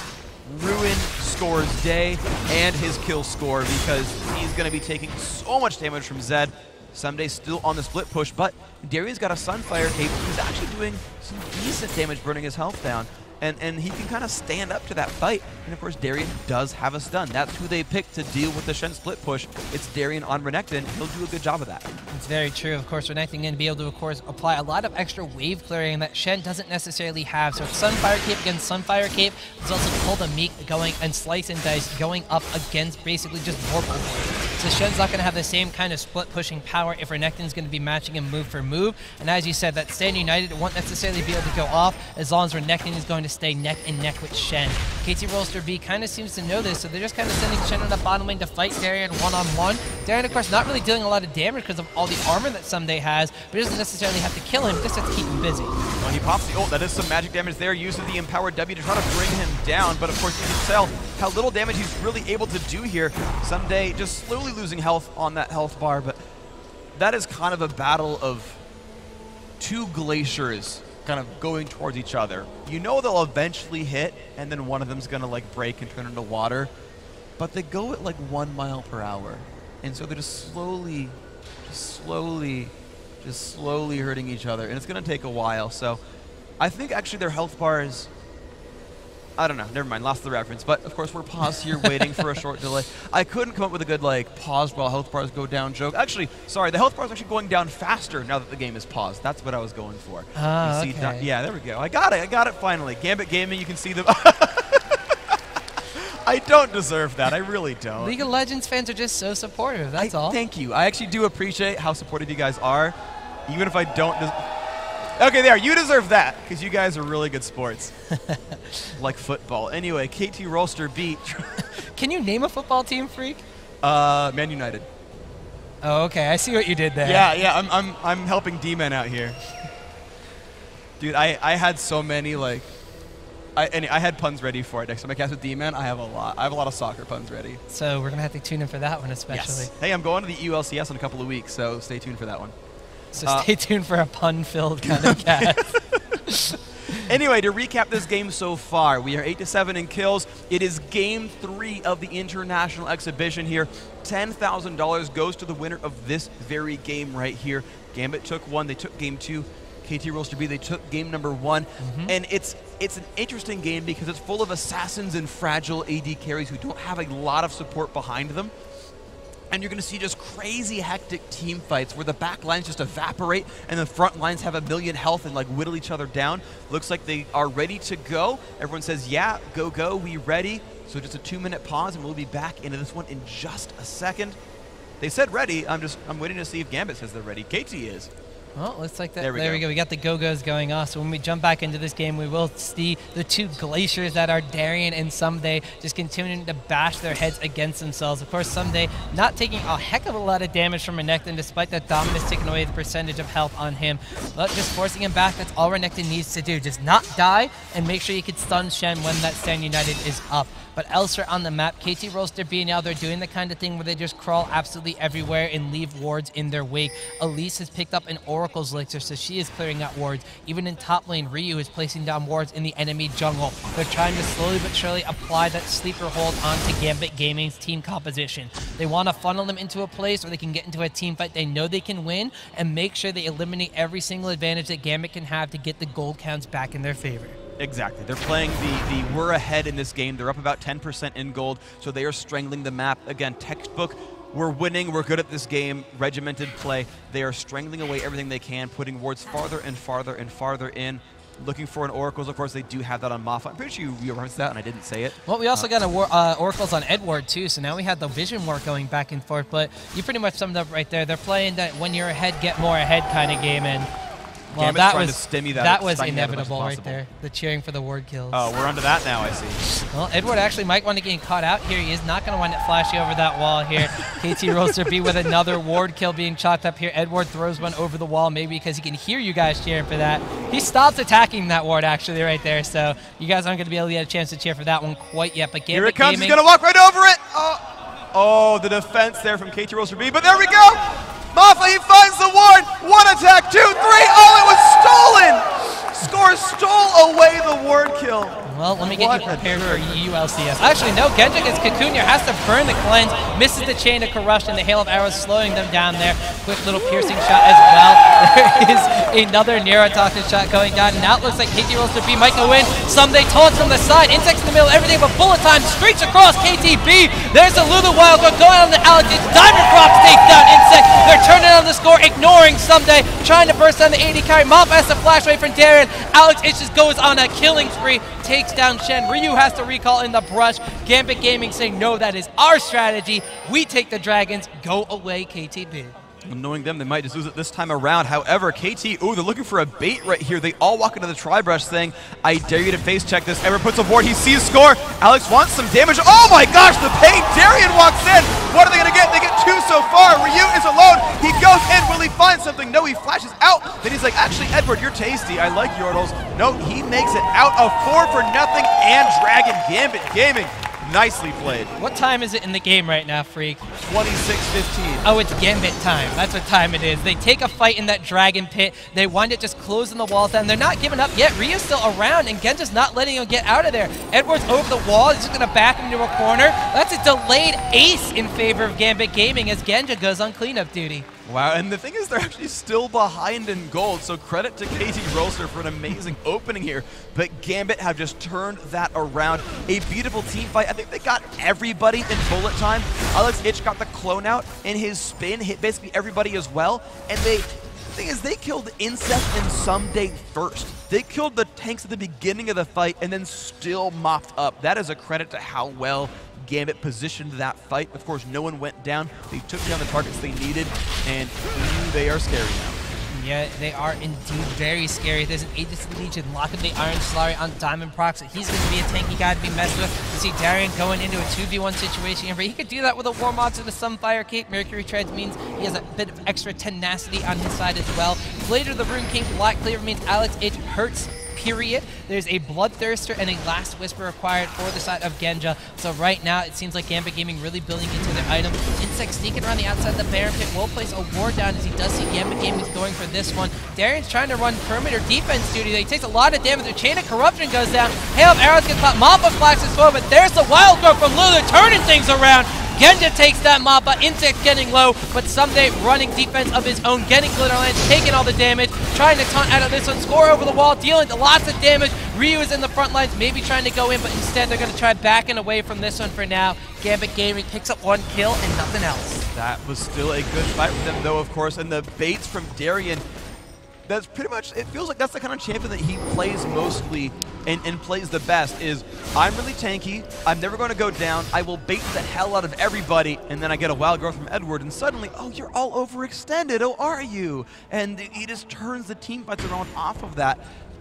ruin Score's day and his kill score, because he's going to be taking so much damage from Zed. Someday still on the split push, but Darian's got a Sunfire cape. He's actually doing some decent damage, burning his health down. And he can kind of stand up to that fight. And of course, Darian does have a stun. That's who they picked to deal with the Shen split push. It's Darian on Renekton. He'll do a good job of that. It's very true. Of course, Renekton going to be able to, of course, apply a lot of extra wave clearing that Shen doesn't necessarily have. So it's Sunfire Cape against Sunfire Cape. There's also Pull the Meek going and Slice and Dice going up against basically just Vorpal. So Shen's not going to have the same kind of split pushing power if Renekton's going to be matching him move for move. And as you said, that Stand United won't necessarily be able to go off as long as Renekton is going to stay neck and neck with Shen. KT Rolster B kind of seems to know this, so they're just kind of sending Shen on the bottom lane to fight Darian one-on-one. Darian, of course, not really dealing a lot of damage because of all the armor that Someday has, but he doesn't necessarily have to kill him, just have to keep him busy. Well, he pops the ult. That is some magic damage there, using the empowered W to try to bring him down, but of course you can tell how little damage he's really able to do here. Someday just slowly losing health on that health bar, but that is kind of a battle of two glaciers kind of going towards each other. You know they'll eventually hit, and then one of them's gonna like break and turn into water, but they go at like 1 mile per hour, and so they're just slowly hurting each other, and it's gonna take a while. So I think actually their health bars, I don't know, never mind, lost the reference, but of course we're paused here waiting for a short delay. I couldn't come up with a good like pause while health bars go down joke. Actually, sorry, the health bars are actually going down faster now that the game is paused. That's what I was going for. Oh, you see okay. Yeah, there we go. I got it finally. Gambit Gaming, you can see them. I don't deserve that, I really don't. League of Legends fans are just so supportive, that's all. Thank you. I actually do appreciate how supportive you guys are, even if I don't. Okay, there, you deserve that, because you guys are really good sports. Like football. Anyway, KT Rolster beat. Can you name a football team, Freak? Man United. Oh, okay, I see what you did there. Yeah, I'm helping D-Man out here. Dude, I had so many, like, I had puns ready for it. Next time I cast with D-Man, I have a lot of soccer puns ready. So we're going to have to tune in for that one especially. Yes. Hey, I'm going to the ULCS in a couple of weeks, so stay tuned for that one. So stay tuned for a pun-filled kind of cast. Anyway, to recap this game so far, we are 8-7 in kills. It is Game 3 of the International Exhibition here. $10,000 goes to the winner of this very game right here. Gambit took 1, they took Game 2. KT Rolster B, they took game number 1. And it's an interesting game because it's full of assassins and fragile AD carries who don't have a lot of support behind them. And you're going to see just crazy hectic team fights where the back lines just evaporate and the front lines have a million health and like whittle each other down. Looks like they are ready to go. Everyone says, yeah, go, we ready. So just a 2-minute pause and we'll be back into this one in just a second. They said ready. I'm waiting to see if Gambit says they're ready. KT is. Well, looks like that. There we go. We got the Go-Go's going off. So when we jump back into this game, we will see the two glaciers that are Darian and Someday just continuing to bash their heads against themselves. Of course, Someday not taking a heck of a lot of damage from Renekton, despite that Dominus taking away the percentage of health on him. But just forcing him back, that's all Renekton needs to do. Just not die and make sure you can stun Shen when that Stand United is up. But elsewhere on the map, KT Rolster B now, they're doing the kind of thing where they just crawl absolutely everywhere and leave wards in their wake. Elise has picked up an Oracle's Elixir, so she is clearing out wards. Even in top lane, Ryu is placing down wards in the enemy jungle. They're trying to slowly but surely apply that sleeper hold onto Gambit Gaming's team composition. They want to funnel them into a place where they can get into a team fight they know they can win and make sure they eliminate every single advantage that Gambit can have to get the gold counts back in their favor. Exactly. They're playing the we're ahead in this game. They're up about 10% in gold, so they are strangling the map. Again, textbook, we're winning, we're good at this game, regimented play. They are strangling away everything they can, putting wards farther and farther and farther in, looking for an Oracles. Of course, they do have that on Moffat. I'm pretty sure you referenced that, and I didn't say it. Well, we also got Oracles on Edward, too, so now we have the Vision War going back and forth, but you pretty much summed up right there. They're playing that when you're ahead, get more ahead kind of game, and well, that was inevitable right there. The cheering for the ward kills. Oh, we're onto that now, I see. Well, Edward actually might want to get caught out here. He is not going to wind up flashing over that wall here. KT Rolster B with another ward kill being chopped up here. Edward throws one over the wall, maybe because he can hear you guys cheering for that. He stops attacking that ward actually right there, so you guys aren't going to be able to get a chance to cheer for that one quite yet. But Gambit here it comes. Gaming, He's going to walk right over it. Oh, the defense there from KT Rolster B, but there we go. Maffa, he finds the ward. 1 attack, 2, 3. Oh, it was stolen. Score stole away the ward kill. Well, let me get you prepared for ULCS. Actually, no, Genja gets Cocoon here, has to burn the cleanse, misses the chain of corruption, the hail of arrows slowing them down there. Quick little piercing shot as well. There is another neurotoxin shot going down. Now it looks like KT Rolster B might go in. Someday taunts from the side, insects in the middle, everything but bullet time, streaks across KTB. There's a Lulu Wildcard going on the Alex. Diamond Crops takes down Insect. They're turning on the score, ignoring Someday, trying to burst down the AD carry. Mop has to flash away from Darren. Alex Itch just goes on a killing spree, takes down Shen. Ryu has to recall in the brush. Gambit Gaming saying, no, that is our strategy. We take the dragons. Go away, KTB. Knowing them, they might just lose it this time around. However, KT, ooh, they're looking for a bait right here. They all walk into the tri-brush saying, I dare you to face check this. Edward puts a board, he sees score. Alex wants some damage. Oh my gosh, the pain. Darian walks in. What are they going to get? They get 2 so far. Ryu is alone. He goes in. Will he find something? No, he flashes out. Then he's like, actually, Edward, you're tasty. I like Yordles. No, he makes it out of 4-0 and Dragon Gambit Gaming. Nicely played. What time is it in the game right now, Freak? 26:15. Oh, it's Gambit time. That's what time it is. They take a fight in that dragon pit. They wind up just closing the walls down. They're not giving up yet. Ryu's still around, and Genja's not letting him get out of there. Edward's over the wall. He's just going to back him into a corner. That's a delayed ace in favor of Gambit Gaming as Genja goes on cleanup duty. Wow, and the thing is they're actually still behind in gold, so credit to KT Rolster for an amazing opening here. But Gambit have just turned that around. A beautiful team fight. I think they got everybody in bullet time. Alex Itch got the clone out in his spin, hit basically everybody as well. And the thing is, they killed Insect and Someday first. They killed the tanks at the beginning of the fight and then still mopped up. That is a credit to how well Gambit positioned that fight. Of course, no one went down. They took down the targets they needed, and they are scary now. Yeah, they are indeed very scary. There's an Aegis Legion locking the Iron Solari on Diamond Prox. He's going to be a tanky guy to be messed with. You see Darian going into a 2v1 situation here, but he could do that with a War Monster and a Sunfire Cape. Mercury Treads means he has a bit of extra tenacity on his side as well. Blade of the Rune King Black Cleaver means Alex Itch hurts. Period. There's a Bloodthirster and a Last Whisper required for the side of Genja. So right now, it seems like Gambit Gaming really building into their item. Insect sneaking around the outside of the Baron Pit will place a ward down as he does see Gambit Gaming is going for this one. Darian's trying to run perimeter defense duty. He takes a lot of damage. The Chain of Corruption goes down. Hail of Arrows gets caught. Mappa flags as well, but there's the Wild Growth from Lulu turning things around. Genja takes that Mappa, Insect getting low, but Someday running defense of his own, getting Glitterlands, taking all the damage, trying to taunt out of this one, score over the wall, dealing lots of damage. Ryu is in the front lines, maybe trying to go in, but instead they're going to try backing away from this one for now. Gambit Gaming picks up 1 kill and nothing else. That was still a good fight with them, though, of course, and the baits from Darian. That's pretty much, it feels like that's the kind of champion that he plays mostly and plays the best is, I'm really tanky, I'm never going to go down, I will bait the hell out of everybody, and then I get a Wild Growth from Edward, and suddenly, oh, you're all overextended, oh, are you? And he just turns the team fights around off of that.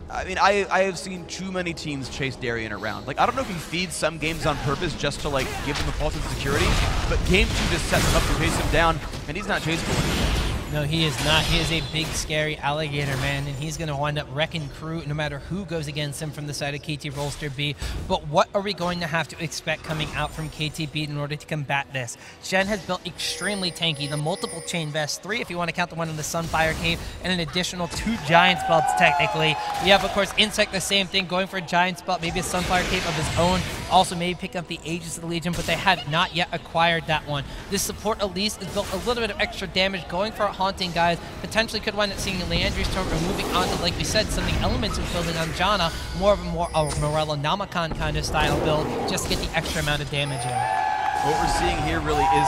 I mean, I have seen too many teams chase Darian around. Like, I don't know if he feeds some games on purpose just to, like, give them a false sense of security, but game 2 just sets him up to chase him down, and he's not chaseable anymore. No, he is not. He is a big, scary alligator, man, and he's going to wind up wrecking crew no matter who goes against him from the side of KT Rolster B. But what are we going to have to expect coming out from KTB in order to combat this? Shen has built extremely tanky, the multiple chain vests, 3 if you want to count the one in the Sunfire Cave, and an additional 2 Giant Spells, technically. We have, of course, Insect, the same thing, going for a Giant Spell, maybe a Sunfire Cave of his own. Also, maybe pick up the Aegis of the Legion, but they have not yet acquired that one. This support Elise has built a little bit of extra damage, going for a Haunting, guys. Potentially could wind up seeing a Leandri's Storm or moving on to, like we said, some of the elements of building on Janna, more of a Morello Namakan kind of style build, just to get the extra amount of damage in. What we're seeing here really is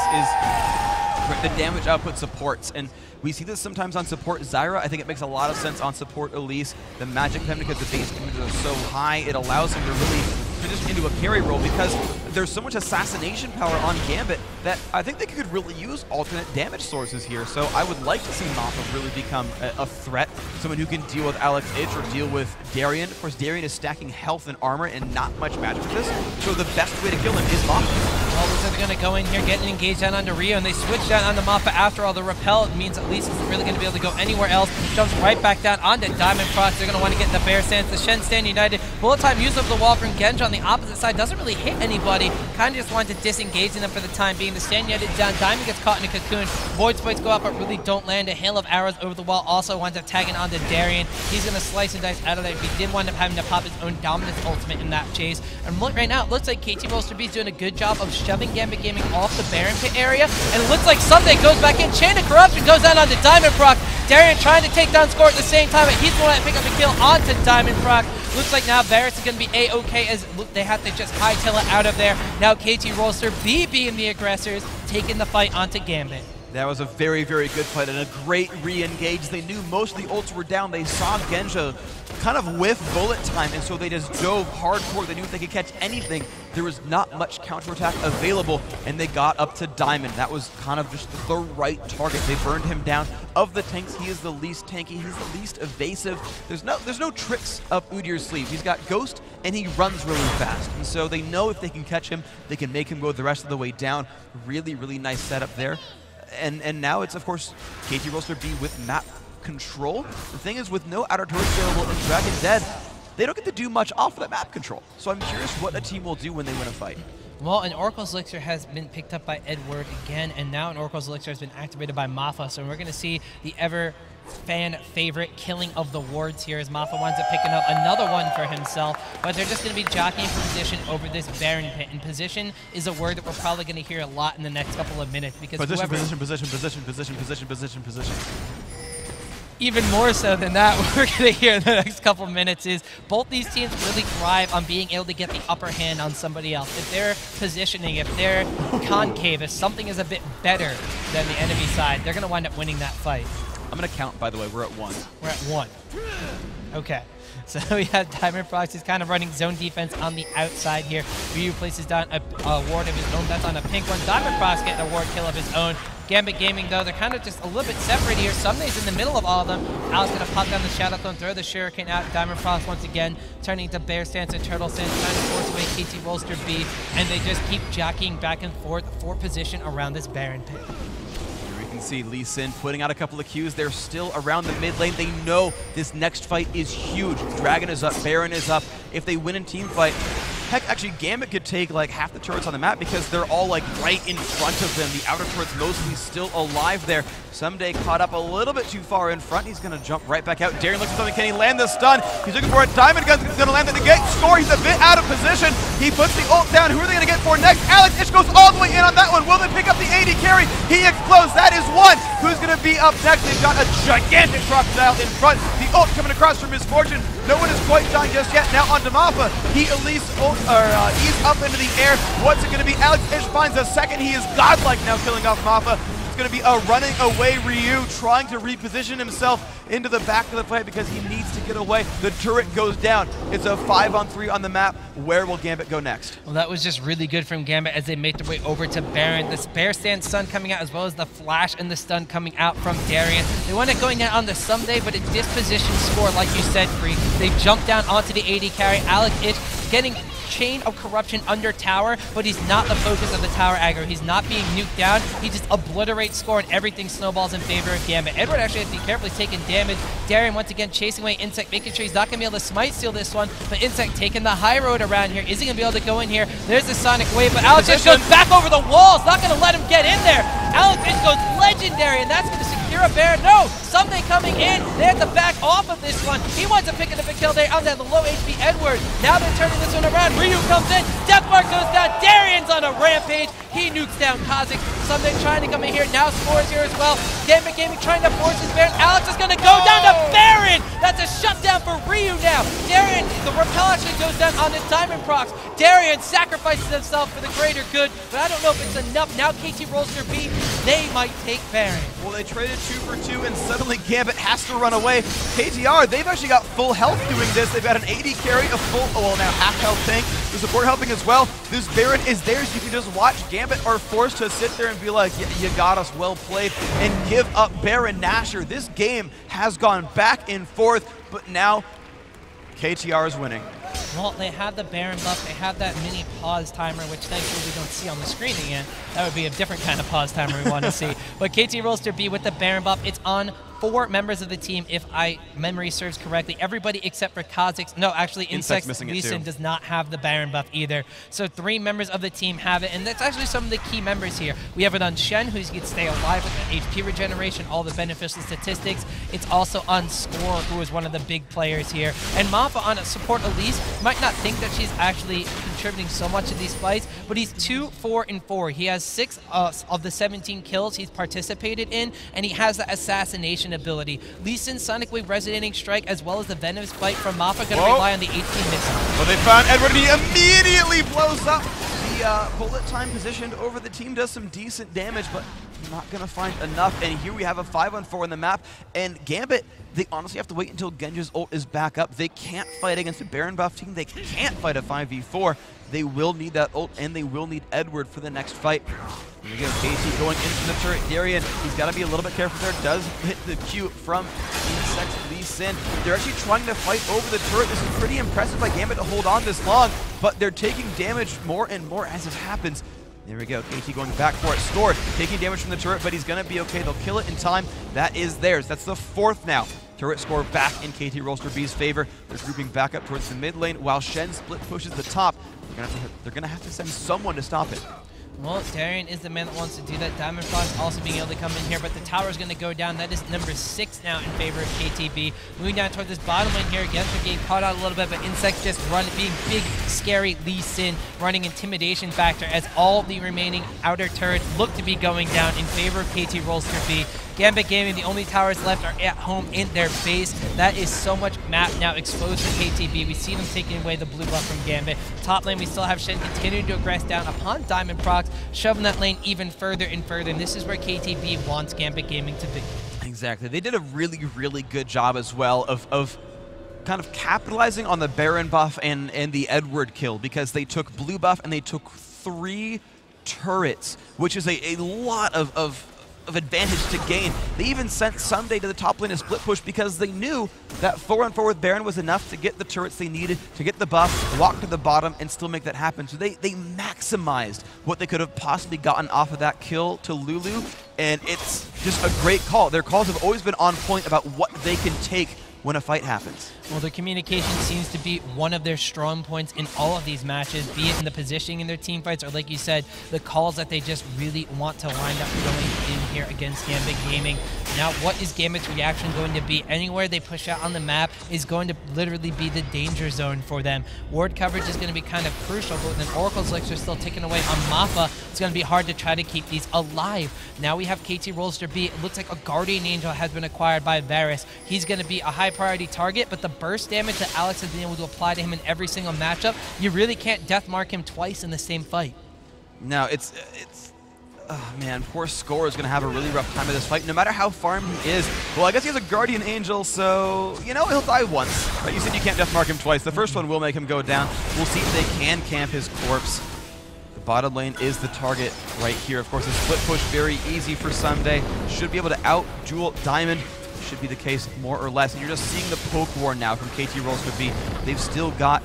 the damage output supports, and we see this sometimes on support Zyra. I think it makes a lot of sense on support Elise. The magic pen, because the base damage is so high, it allows him to really transition into a carry role because there's so much assassination power on Gambit that I think they could really use alternate damage sources here. So I would like to see Mappa really become a threat, someone who can deal with Alex Itch or deal with Darian. Of course, Darian is stacking health and armor and not much magic with this, so the best way to kill him is Mappa. Oh, looks like they're going to go in here, getting engaged down onto Rio, and they switch down onto Mappa after all. The repel means at least isn't really going to be able to go anywhere else. Jumps right back down onto Diamond Prox. They're going to want to get the bear stance. The Shen stand united. Bullet time used over the wall from Genja on the opposite side. Doesn't really hit anybody. Kind of just wanted to disengage them for the time being. The stand united down. Diamond gets caught in a cocoon. Void Spikes go up, but really don't land. A hail of arrows over the wall also winds up tagging onto Darien. He's going to slice and dice out of there. He did wind up having to pop his own dominance ultimate in that chase. And look right now, it looks like KT Rolster B is doing a good job of shoving Gambit Gaming off the Baron Pit area. And it looks like Sunday goes back in. Chain of Corruption goes down onto Diamond Proc. Darien trying to take down Score at the same time, but he's going to pick up a kill onto Diamond Proc. Looks like now Varus is going to be A-okay as they have to just hightail it out of there. Now KT Rolster B being the aggressors, taking the fight onto Gambit. That was a very, very good fight and a great re-engage. They knew most of the ults were down. They saw Genja kind of whiff bullet time, and so they just dove hardcore. They knew if they could catch anything, there was not much counterattack available, and they got up to Diamond. That was kind of just the right target. They burned him down. Of the tanks, he is the least tanky. He's the least evasive. There's no tricks up Udyr's sleeve. He's got Ghost, and he runs really fast. And so they know if they can catch him, they can make him go the rest of the way down. Really, really nice setup there. And now it's, of course, KT Rolster B with map control. The thing is, with no outer turrets available and Dragon dead, they don't get to do much off of that map control. So I'm curious what a team will do when they win a fight. Well, an Oracle's Elixir has been picked up by Edward again, and now an Oracle's Elixir has been activated by Mappa. So we're going to see the ever fan favorite killing of the wards here as Mappa winds up picking up another one for himself, but they're just going to be jockeying for position over this Baron Pit, and position is a word that we're probably going to hear a lot in the next couple of minutes because position. Even more so than that, what we're going to hear in the next couple of minutes is both these teams really thrive on being able to get the upper hand on somebody else. If they're positioning, if they're concave, if something is a bit better than the enemy side, they're going to wind up winning that fight. I'm going to count, by the way. We're at 1. We're at 1. Okay. So we have Diamond Prox is kind of running zone defense on the outside here. Ryu places down a ward of his own. That's on a pink one. Diamond Prox getting a ward kill of his own. Gambit Gaming, though, they're kind of just a little bit separated here. Sunday's in the middle of all of them. Al's going to pop down the Shadow Clone, throw the Shuriken out. Diamond Prox once again turning into Bear Stance and Turtle Stance, trying to force away KT Rolster B, and they just keep jockeying back and forth for position around this Baron Pit. See Lee Sin putting out a couple of Qs. They're still around the mid lane. They know this next fight is huge. Dragon is up, Baron is up. If they win in team fight, heck, actually Gambit could take like half the turrets on the map because they're all like right in front of them. The outer turret's mostly still alive there. Someday caught up a little bit too far in front. He's going to jump right back out. Darien looks for something. Can he land the stun? He's looking for it. Diamond Gun's going to land at the gate. Score. He's a bit out of position. He puts the ult down. Who are they going to get for next? Alex Itch goes all the way in on that one. Will they pick up the AD carry? He explodes. That is one. Who's going to be up next? They've got a gigantic crocodile in front. The ult coming across from Misfortune. No one is quite dying just yet. Now onto Mappa. He at least he's up into the air. What's it going to be? Alex Itch finds a second. He is godlike now, killing off Mappa. Going to be a running away Ryu trying to reposition himself into the back of the fight because he needs to get away. The turret goes down. It's a 5-on-3 on the map. Where will Gambit go next? Well, that was just really good from Gambit as they make their way over to Baron. The Bear Stand stun coming out as well as the flash and the stun coming out from Darien. They want it going down on the Someday, but a disposition Score, like you said, Free. They jump down onto the AD carry. Alex Itch getting Chain of Corruption under tower, but he's not the focus of the tower aggro. He's not being nuked down. He just obliterates Score and everything snowballs in favor of Gambit. Edward actually has to be carefully taking damage. Darien once again chasing away Insect, making sure he's not going to be able to smite steal this one, but Insect taking the high road around here. Is he going to be able to go in here? There's the Sonic Wave, but Alex Itch goes back over the walls, not going to let him get in there. Alex Itch goes legendary, and that's going to secure a Baron. No! Someday coming in. They have to back off of this one. He winds up picking up a kill there on that low HP Edward. Now they're turning this one around. Ryu comes in. Deathmark goes down. Darien's on a rampage. He nukes down Kazik. Someday trying to come in here. Now Score's here as well. Gambit Gaming trying to force his Baron. Alex is going to go down to Baron. That's a shutdown for Ryu now. Darien, the repel actually goes down on his Diamond Prox. Darien sacrifices himself for the greater good, but I don't know if it's enough. Now KT Rolster B, they might take Baron. Well, they traded 2 for 2, and suddenly Gambit has to run away. KTR, they've actually got full health doing this. They've got an AD carry, a full, well, now half health tank. The support helping as well. This Baron is theirs. You can just watch. Gambit are forced to sit there and be like, yeah, you got us, well played, and give up Baron Nashor. This game has gone back and forth, but now KTR is winning. Well, they have the Baron buff, they have that mini pause timer, which thankfully we don't see on the screen again. That would be a different kind of pause timer we want to see. But KT Rolster B with the Baron buff, it's on 4 members of the team, if memory serves correctly. Everybody except for Kha'Zix. No, actually, Insect's Lee Sin does not have the Baron buff either. So 3 members of the team have it, and that's actually some of the key members here. We have it on Shen, who can stay alive with the HP regeneration, all the beneficial statistics. It's also on Score, who is one of the big players here. And Mafa on a support Elise, might not think that she's actually contributing so much to these fights, but he's 2, 4, and 4. He has 6 of the 17 kills he's participated in, and he has the assassination ability. Lee Sin's Sonic Wave Resonating Strike, as well as the Venomous Bite from Mafa, going to rely on the 18 missile. Well, they found Edward, and he immediately blows up. The bullet time positioned over the team does some decent damage, but not going to find enough. And here we have a 5-on-4 on the map, and Gambit, they honestly have to wait until Genji's ult is back up. They can't fight against a Baron buff team. They can't fight a 5v4. They will need that ult, and they will need Edward for the next fight. Here we go, KT going into the turret. Darien, he's got to be a little bit careful there. Does hit the Q from Insect's Lee Sin. They're actually trying to fight over the turret. This is pretty impressive by Gambit to hold on this long, but they're taking damage more and more as it happens. There we go, KT going back for it. Score, taking damage from the turret, but he's going to be okay. They'll kill it in time. That is theirs. That's the 4th now. Turret score back in KT Rolster B's favor. They're grouping back up towards the mid lane while Shen split pushes the top. They're going to have to send someone to stop it. Well, Darien is the man that wants to do that. Diamond Frost also being able to come in here, but the tower is going to go down. That is number 6 now in favor of KTB. Moving down toward this bottom lane here. Gensler getting caught out a little bit, but Insect just being big, scary Lee Sin, running intimidation factor as all the remaining outer turrets look to be going down in favor of KT Rolster B. Gambit Gaming, the only towers left are at home in their base. That is so much map now exposed to KTB. We see them taking away the blue buff from Gambit. Top lane, we still have Shen continuing to aggress down upon Diamond Procs, shoving that lane even further and further, and this is where KTB wants Gambit Gaming to be. Exactly. They did a really, really good job as well of kind of capitalizing on the Baron buff and the Edward kill, because they took blue buff and they took 3 turrets, which is a lot of advantage to gain. They even sent Sunday to the top lane to split push because they knew that 4-on-4 with Baron was enough to get the turrets they needed, to get the buff, walk to the bottom, and still make that happen. So they maximized what they could have possibly gotten off of that kill to Lulu, and it's just a great call. Their calls have always been on point about what they can take when a fight happens. Well, their communication seems to be one of their strong points in all of these matches, be it in the positioning in their team fights or, like you said, the calls that they just really want to wind up going in here against Gambit Gaming. Now, what is Gambit's reaction going to be? Anywhere they push out on the map is going to literally be the danger zone for them. Ward coverage is going to be kind of crucial, but with an Oracle's Elixir still ticking away on Mafa, it's going to be hard to try to keep these alive. Now we have KT Rolster B. It looks like a Guardian Angel has been acquired by Varus. He's going to be a high priority target, but the burst damage that Alex has been able to apply to him in every single matchup, you really can't death mark him twice in the same fight. No, oh man, poor Score is going to have a really rough time of this fight, no matter how farmed he is. Well, I guess he has a Guardian Angel, so, you know, he'll die once. But you said you can't death mark him twice. The first one will make him go down. We'll see if they can camp his corpse. The bottom lane is the target right here. Of course, a split push, very easy for Sunday. Should be able to out-duel Diamond. Should be the case more or less. And you're just seeing the poke war now from KT Rolster B. They've still got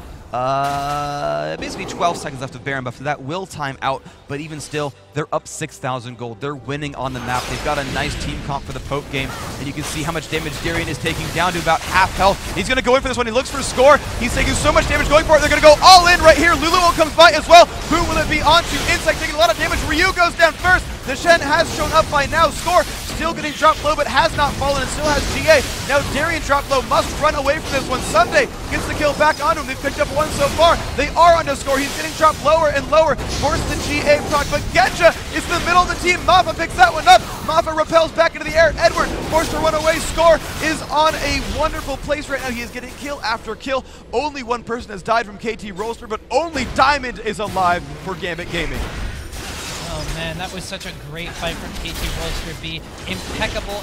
basically 12 seconds left of Baron buff, so that will time out, but even still, they're up 6,000 gold. They're winning on the map. They've got a nice team comp for the poke game, and you can see how much damage Darien is taking, down to about half health. He's going to go in for this one. He looks for Score. He's taking so much damage going for it. They're going to go all in right here. Lulu comes by as well. Who will it be onto? Insect taking a lot of damage. Ryu goes down first. The Shen has shown up by now. Score still getting dropped low, but has not fallen and still has GA. Now Darien dropped low, must run away from this one. Sunday gets the kill back onto him. They've picked up one so far. They are onto Score. He's getting dropped lower and lower. Forced the GA proc, but Genja is in the middle of the team. Mafa picks that one up. Mafa repels back into the air. Edward forced to run away. Score is on a wonderful place right now. He is getting kill after kill. Only one person has died from KT Rolster, but only Diamond is alive for Gambit Gaming. Oh man, that was such a great fight from KT Rolster B. Impeccable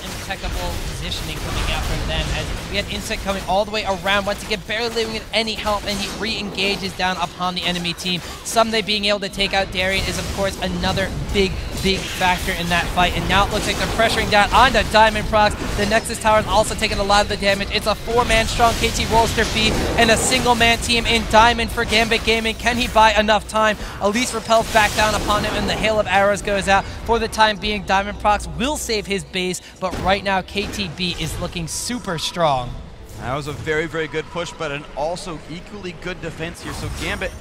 positioning coming out from them as we had Insect coming all the way around, once again barely leaving with any help, and he re-engages down upon the enemy team. Someday being able to take out Darien is of course another big factor in that fight. And now it looks like they're pressuring down onto Diamond Prox. The Nexus Tower is also taking a lot of the damage. It's a 4-man strong KT Rolster B and a single-man team in Diamond for Gambit Gaming. Can he buy enough time? Elise repels back down upon him, and the hail of arrows goes out. For the time being, Diamond Prox will save his base, but right now KTB is looking super strong. That was a very, very good push, but an also equally good defense here. So Gambit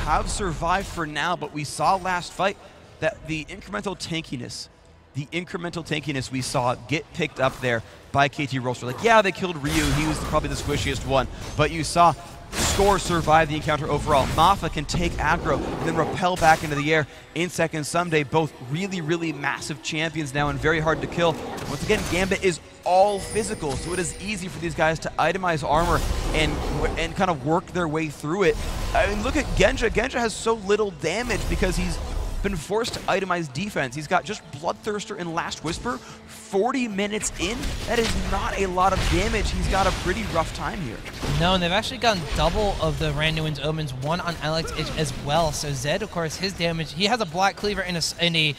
have survived for now, but we saw last fight that the incremental tankiness we saw get picked up there by KT Rolster. Like, yeah, they killed Ryu. He was probably the squishiest one, but you saw Score survive the encounter overall. Mafa can take aggro and then repel back into the air. Insec and Someday, both really, really massive champions now and very hard to kill. Once again, Gambit is all physical, so it is easy for these guys to itemize armor and kind of work their way through it. I mean, look at Genja. Genja has so little damage because he's been forced to itemize defense. He's got just Bloodthirster and Last Whisper. 40 minutes in, that is not a lot of damage. He's got a pretty rough time here. No, and they've actually gotten double of the Randuin's Omens, one on Alex Itch as well. So Zed, of course, his damage, he has a Black Cleaver and a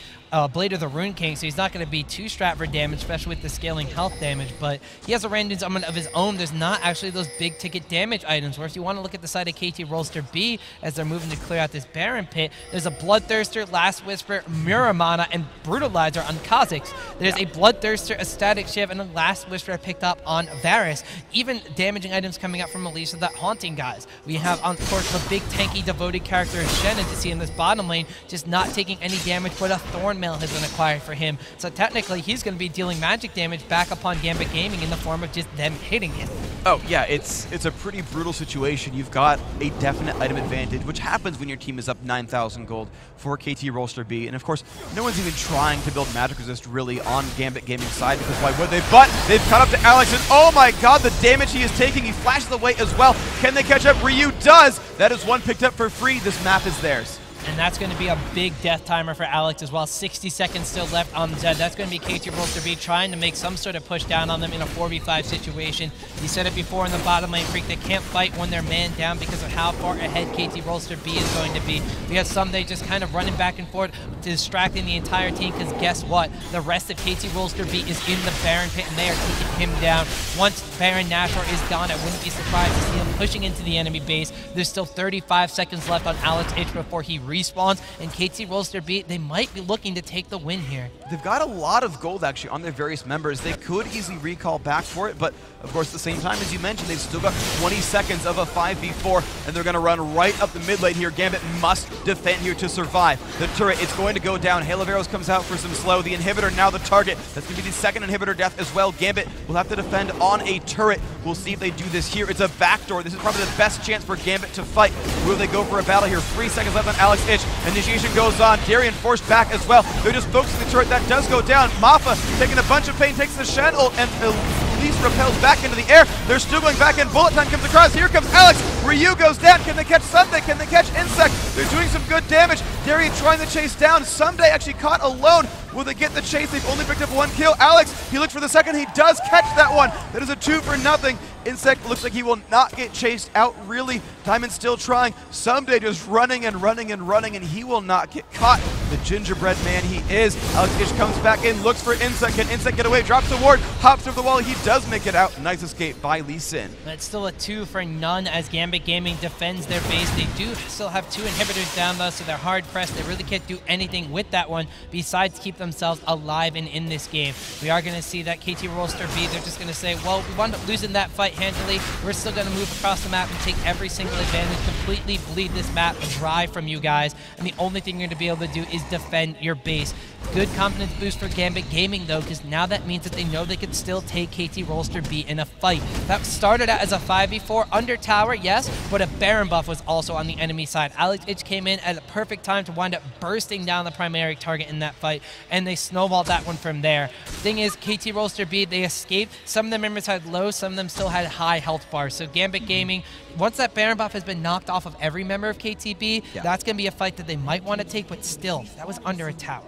Blade of the Rune King, so he's not going to be too strapped for damage, especially with the scaling health damage, but he has a Randuin's Omen of his own. There's not actually those big ticket damage items, where if you want to look at the side of KT Rolster B as they're moving to clear out this Baron Pit, there's a Bloodthirster, Last Whisper, Muramana, and Brutalizer on Kha'Zix. There's a Bloodthirster, a Static Shiv, and a Last Whisper picked up on Varus. Even damaging items coming up from Elisa, that Haunting guys. We have, of course, the big tanky devoted character of Shannon to see in this bottom lane, just not taking any damage, but a Thorn Mail has been acquired for him. So technically, he's going to be dealing magic damage back upon Gambit Gaming in the form of just them hitting him. Oh, yeah, it's a pretty brutal situation. You've got a definite item advantage, which happens when your team is up 9,000 gold for KT Rolster B. And of course, no one's even trying to build magic resist really on Gambit Gaming side, because why would they? But they've caught up to Alex, and oh my god, the damage he is taking. He flashes away as well. Can they catch up? Ryu does. That is one picked up for free. This map is theirs. And that's going to be a big death timer for Alex as well. 60 seconds still left on Zed. That's going to be KT Rolster B trying to make some sort of push down on them in a 4v5 situation. You said it before in the bottom lane, Freak. They can't fight when they're man down because of how far ahead KT Rolster B is going to be. We have Someday just kind of running back and forth, distracting the entire team, because guess what? The rest of KT Rolster B is in the Baron Pit, and they are taking him down. Once Baron Nashor is gone, I wouldn't be surprised to see him pushing into the enemy base. There's still 35 seconds left on Alex Itch before he respawns, and KT Rolster B, they might be looking to take the win here. They've got a lot of gold actually on their various members. They could easily recall back for it, but of course at the same time, as you mentioned, they've still got 20 seconds of a 5v4, and they're going to run right up the mid lane here. Gambit must defend here to survive. The turret, it's going to go down. Hail of Arrows comes out for some slow. The inhibitor now the target. That's going to be the second inhibitor death as well. Gambit will have to defend on a turret. We'll see if they do this here. It's a backdoor. This is probably the best chance for Gambit to fight. Will they go for a battle here? 3 seconds left on Alex Itch. Initiation goes on. Darien forced back as well. They're just focusing the turret. That does go down. Mafa taking a bunch of pain, takes the Shen ult, and Elise repels back into the air. They're still going back in. Bullet time comes across. Here comes Alex. Ryu goes down. Can they catch Someday? Can they catch Insect? They're doing some good damage. Darien trying to chase down. Someday actually caught alone. Will they get the chase? They've only picked up 1 kill. Alex, he looked for the second. He does catch that one. That is a 2-for-0. Insect looks like he will not get chased out, really. Diamond's still trying. Someday just running and running and running, and he will not get caught. The gingerbread man he is. Alex Itch comes back in, looks for Insect. Can Insect get away? Drops the ward, hops over the wall. He does make it out. Nice escape by Lee Sin. That's still a 2-for-0 as Gambit Gaming defends their base. They do still have 2 inhibitors down though, so they're hard pressed. They really can't do anything with that one besides keep themselves alive and in this game. We are going to see that KT Rolster B, they're just going to say, well, we wound up losing that fight handily. We're still going to move across the map and take every single advantage, completely bleed this map dry from you guys, and the only thing you're going to be able to do is defend your base. Good confidence boost for Gambit Gaming though, because now that means that they know they can still take KT Rolster B in a fight. That started out as a 5v4 under tower, yes, but a Baron buff was also on the enemy side. Alex Itch came in at a perfect time to wind up bursting down the primary target in that fight, and they snowballed that one from there. Thing is, KT Rolster B, they escaped. Some of the members had low, some of them still had high health bars. So Gambit Gaming, once that Baron buff has been knocked off of every member of KTB, that's going to be a fight that they might want to take, but still, that was under a tower.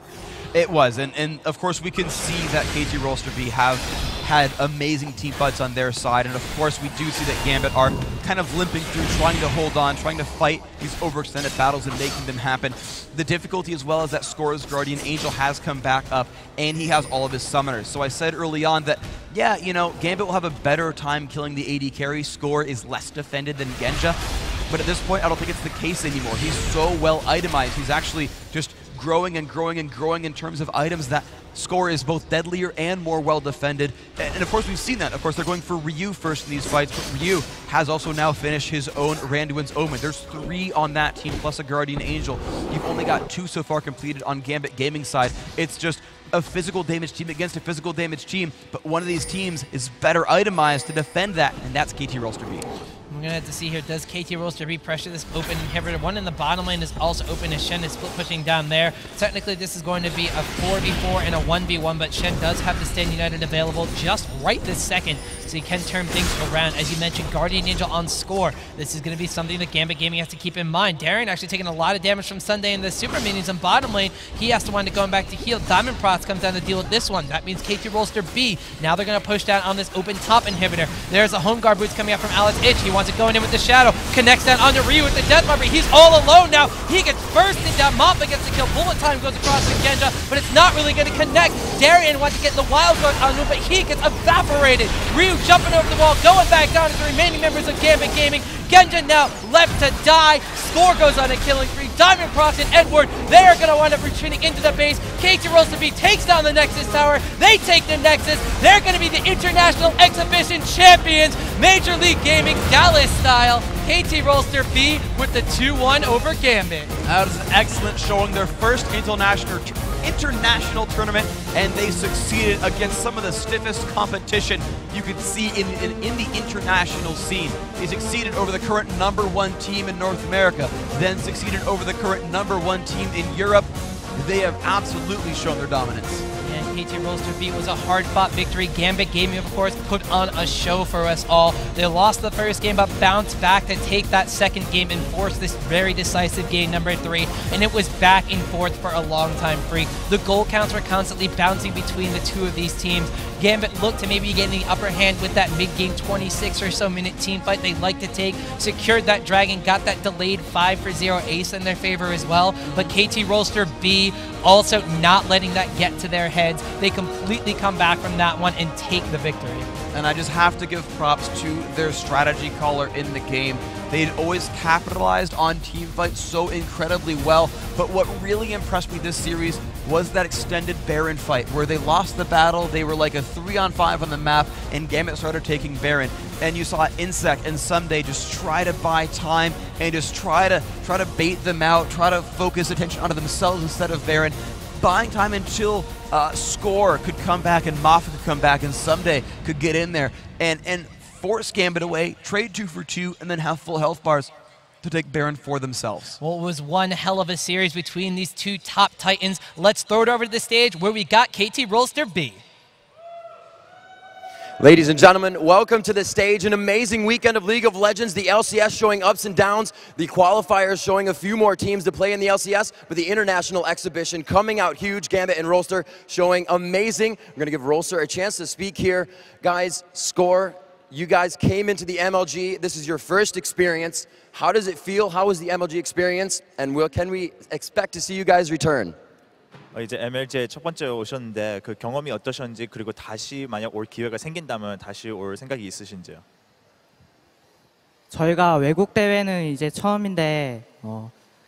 It was, and of course we can see that KT Rolster B have had amazing team fights on their side, and of course we do see that Gambit are kind of limping through, trying to hold on, trying to fight these overextended battles and making them happen. The difficulty as well is that Score's Guardian Angel has come back up, and he has all of his summoners. So I said early on that, yeah, you know, Gambit will have a better time killing the AD carry. Score is less defended than Genja, but at this point I don't think it's the case anymore. He's so well itemized. He's actually just growing and growing and growing in terms of items that Score is both deadlier and more well defended. And of course we've seen that. Of course they're going for Ryu first in these fights, but Ryu has also now finished his own Randuin's Omen. There's 3 on that team plus a Guardian Angel. You've only got 2 so far completed on Gambit Gaming side. It's just a physical damage team against a physical damage team, but one of these teams is better itemized to defend that, and that's KT Rolster B. We're going to have to see here, does KT Rolster B pressure this open inhibitor? One in the bottom lane is also open as Shen is split pushing down there. Technically, this is going to be a 4v4 and a 1v1, but Shen does have the Stand United available just right this second, so he can turn things around. As you mentioned, Guardian Angel on Score. This is going to be something that Gambit Gaming has to keep in mind. Darien actually taking a lot of damage from Sunday in the super minions in bottom lane. He has to wind up going back to heal. Diamond Prots comes down to deal with this one. That means KT Rolster B. Now they're going to push down on this open top inhibitor. There's a home guard boots coming out from Alex Itch. He wants it going in with the Shadow. Connects down onto Ryu with the Death Marker. He's all alone now. He gets bursted down. Mappa gets the kill. Bullet time goes across to Genja, but it's not really going to connect. Darien wants to get the wild card on him, but he gets evaporated. Ryu jumping over the wall, going back down to the remaining members of Gambit Gaming. Genja now left to die. Score goes on a killing spree. Diamond Prox and Edward, they are going to wind up retreating into the base. KT Rolster B takes down the Nexus Tower. They take the Nexus. They're going to be the International Exhibition Champions. Major League Gaming Gallus style. KT Rolster B with the 2-1 over Gambit. That was an excellent showing. Their first international tournament, and they succeeded against some of the stiffest competition you could see in the international scene. They succeeded over the current #1 team in North America, then succeeded over the current #1 team in Europe. They have absolutely shown their dominance. And KT Rolster B was a hard-fought victory. Gambit Gaming, of course, put on a show for us all. They lost the first game, but bounced back to take that second game and force this very decisive game number 3. And it was back and forth for a long time free. The goal counts were constantly bouncing between the two of these teams. Gambit looked to maybe getting the upper hand with that mid-game 26 or so minute team fight they like to take. Secured that dragon, got that delayed 5-0 ace in their favor as well. But KT Rolster B also not letting that get to their heads. They completely come back from that one and take the victory. And I just have to give props to their strategy caller in the game. They'd always capitalized on team fights so incredibly well, but what really impressed me this series was that extended Baron fight, where they lost the battle, they were like a 3-on-5 on the map, and Gambit started taking Baron. And you saw Insect and Someday just try to buy time and just try to bait them out, try to focus attention onto themselves instead of Baron, buying time until Score could come back and Mafia could come back and Someday could get in there and force Gambit away, trade 2 for 2, and then have full health bars to take Baron for themselves. Well, it was one hell of a series between these two top titans. Let's throw it over to the stage where we got KT Rolster B. Ladies and gentlemen, welcome to the stage. An amazing weekend of League of Legends. The LCS showing ups and downs. The qualifiers showing a few more teams to play in the LCS, but the international exhibition coming out huge. Gambit and Rolster showing amazing. We're going to give Rolster a chance to speak here. Guys, Score, you guys came into the MLG. This is your first experience. How does it feel? How was the MLG experience? And can we expect to see you guys return? 이제 MLG에 첫 번째 오셨는데 그 경험이 어떠셨는지, 그리고 다시 만약 올 기회가 생긴다면 다시 올 생각이 있으신지요? 저희가 외국 대회는 이제 처음인데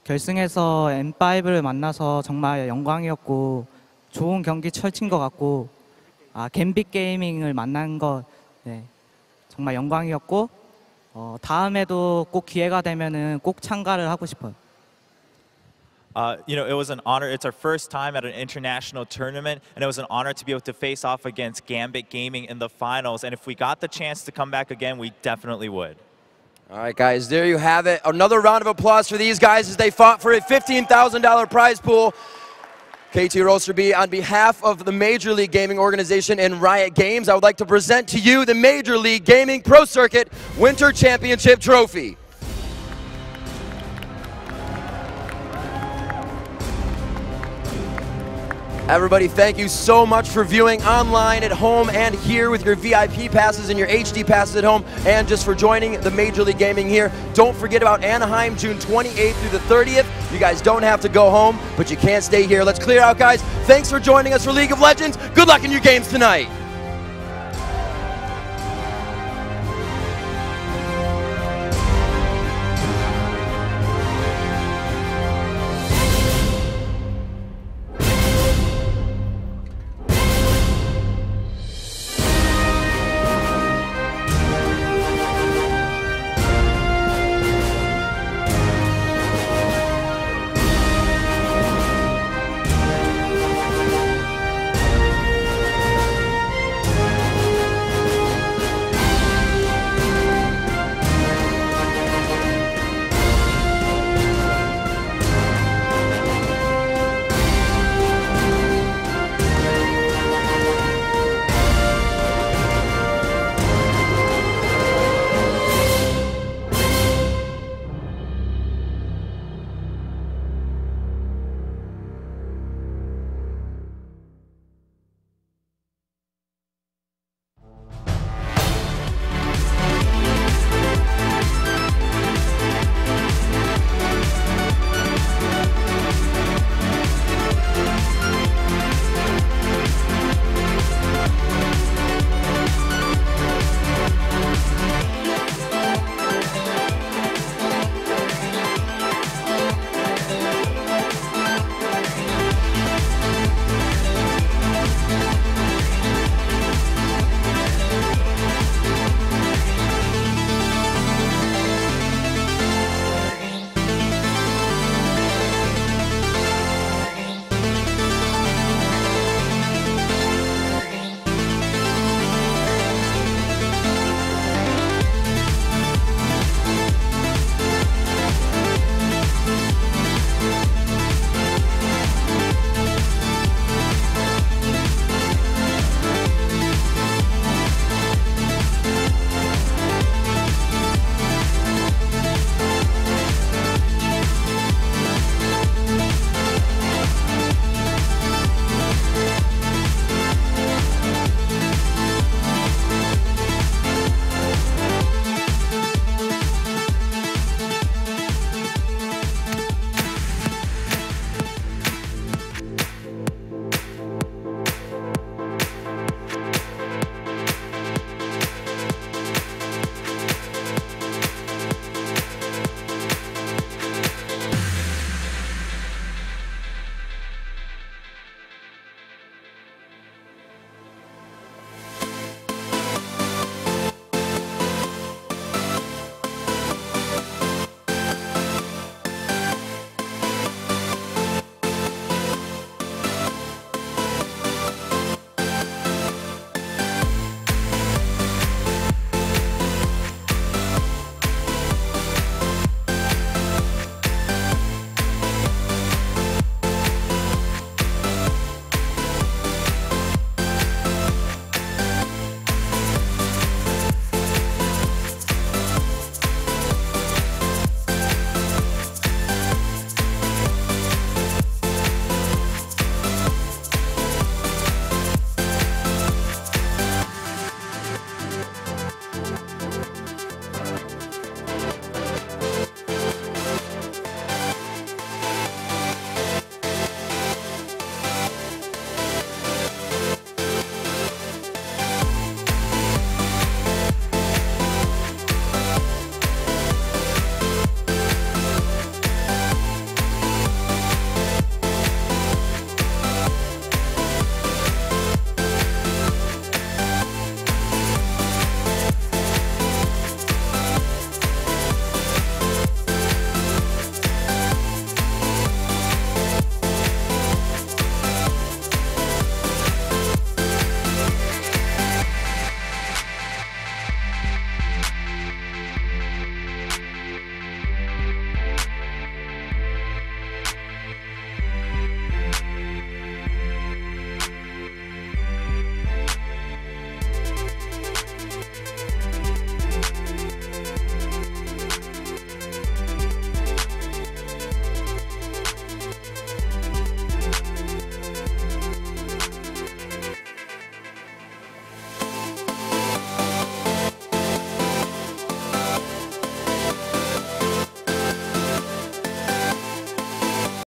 결승에서 M5를 만나서 정말 영광이었고 좋은 경기 펼친 것 같고 갬빗 게이밍을 만난 것 정말 영광이었고 다음에도 꼭 기회가 되면은 꼭 참가를 하고 싶어요. You know, it was an honor. It's our first time at an international tournament, and it was an honor to be able to face off against Gambit Gaming in the finals. And if we got the chance to come back again, we definitely would. All right, guys, there you have it. Another round of applause for these guys as they fought for a $15,000 prize pool. KT Rolster B, on behalf of the Major League Gaming organization and Riot Games, I would like to present to you the Major League Gaming Pro Circuit Winter Championship Trophy. Everybody, thank you so much for viewing online, at home, and here with your VIP passes and your HD passes at home, and just for joining the Major League Gaming here. Don't forget about Anaheim, June 28th through the 30th. You guys don't have to go home, but you can't stay here. Let's clear out, guys. Thanks for joining us for League of Legends. Good luck in your games tonight.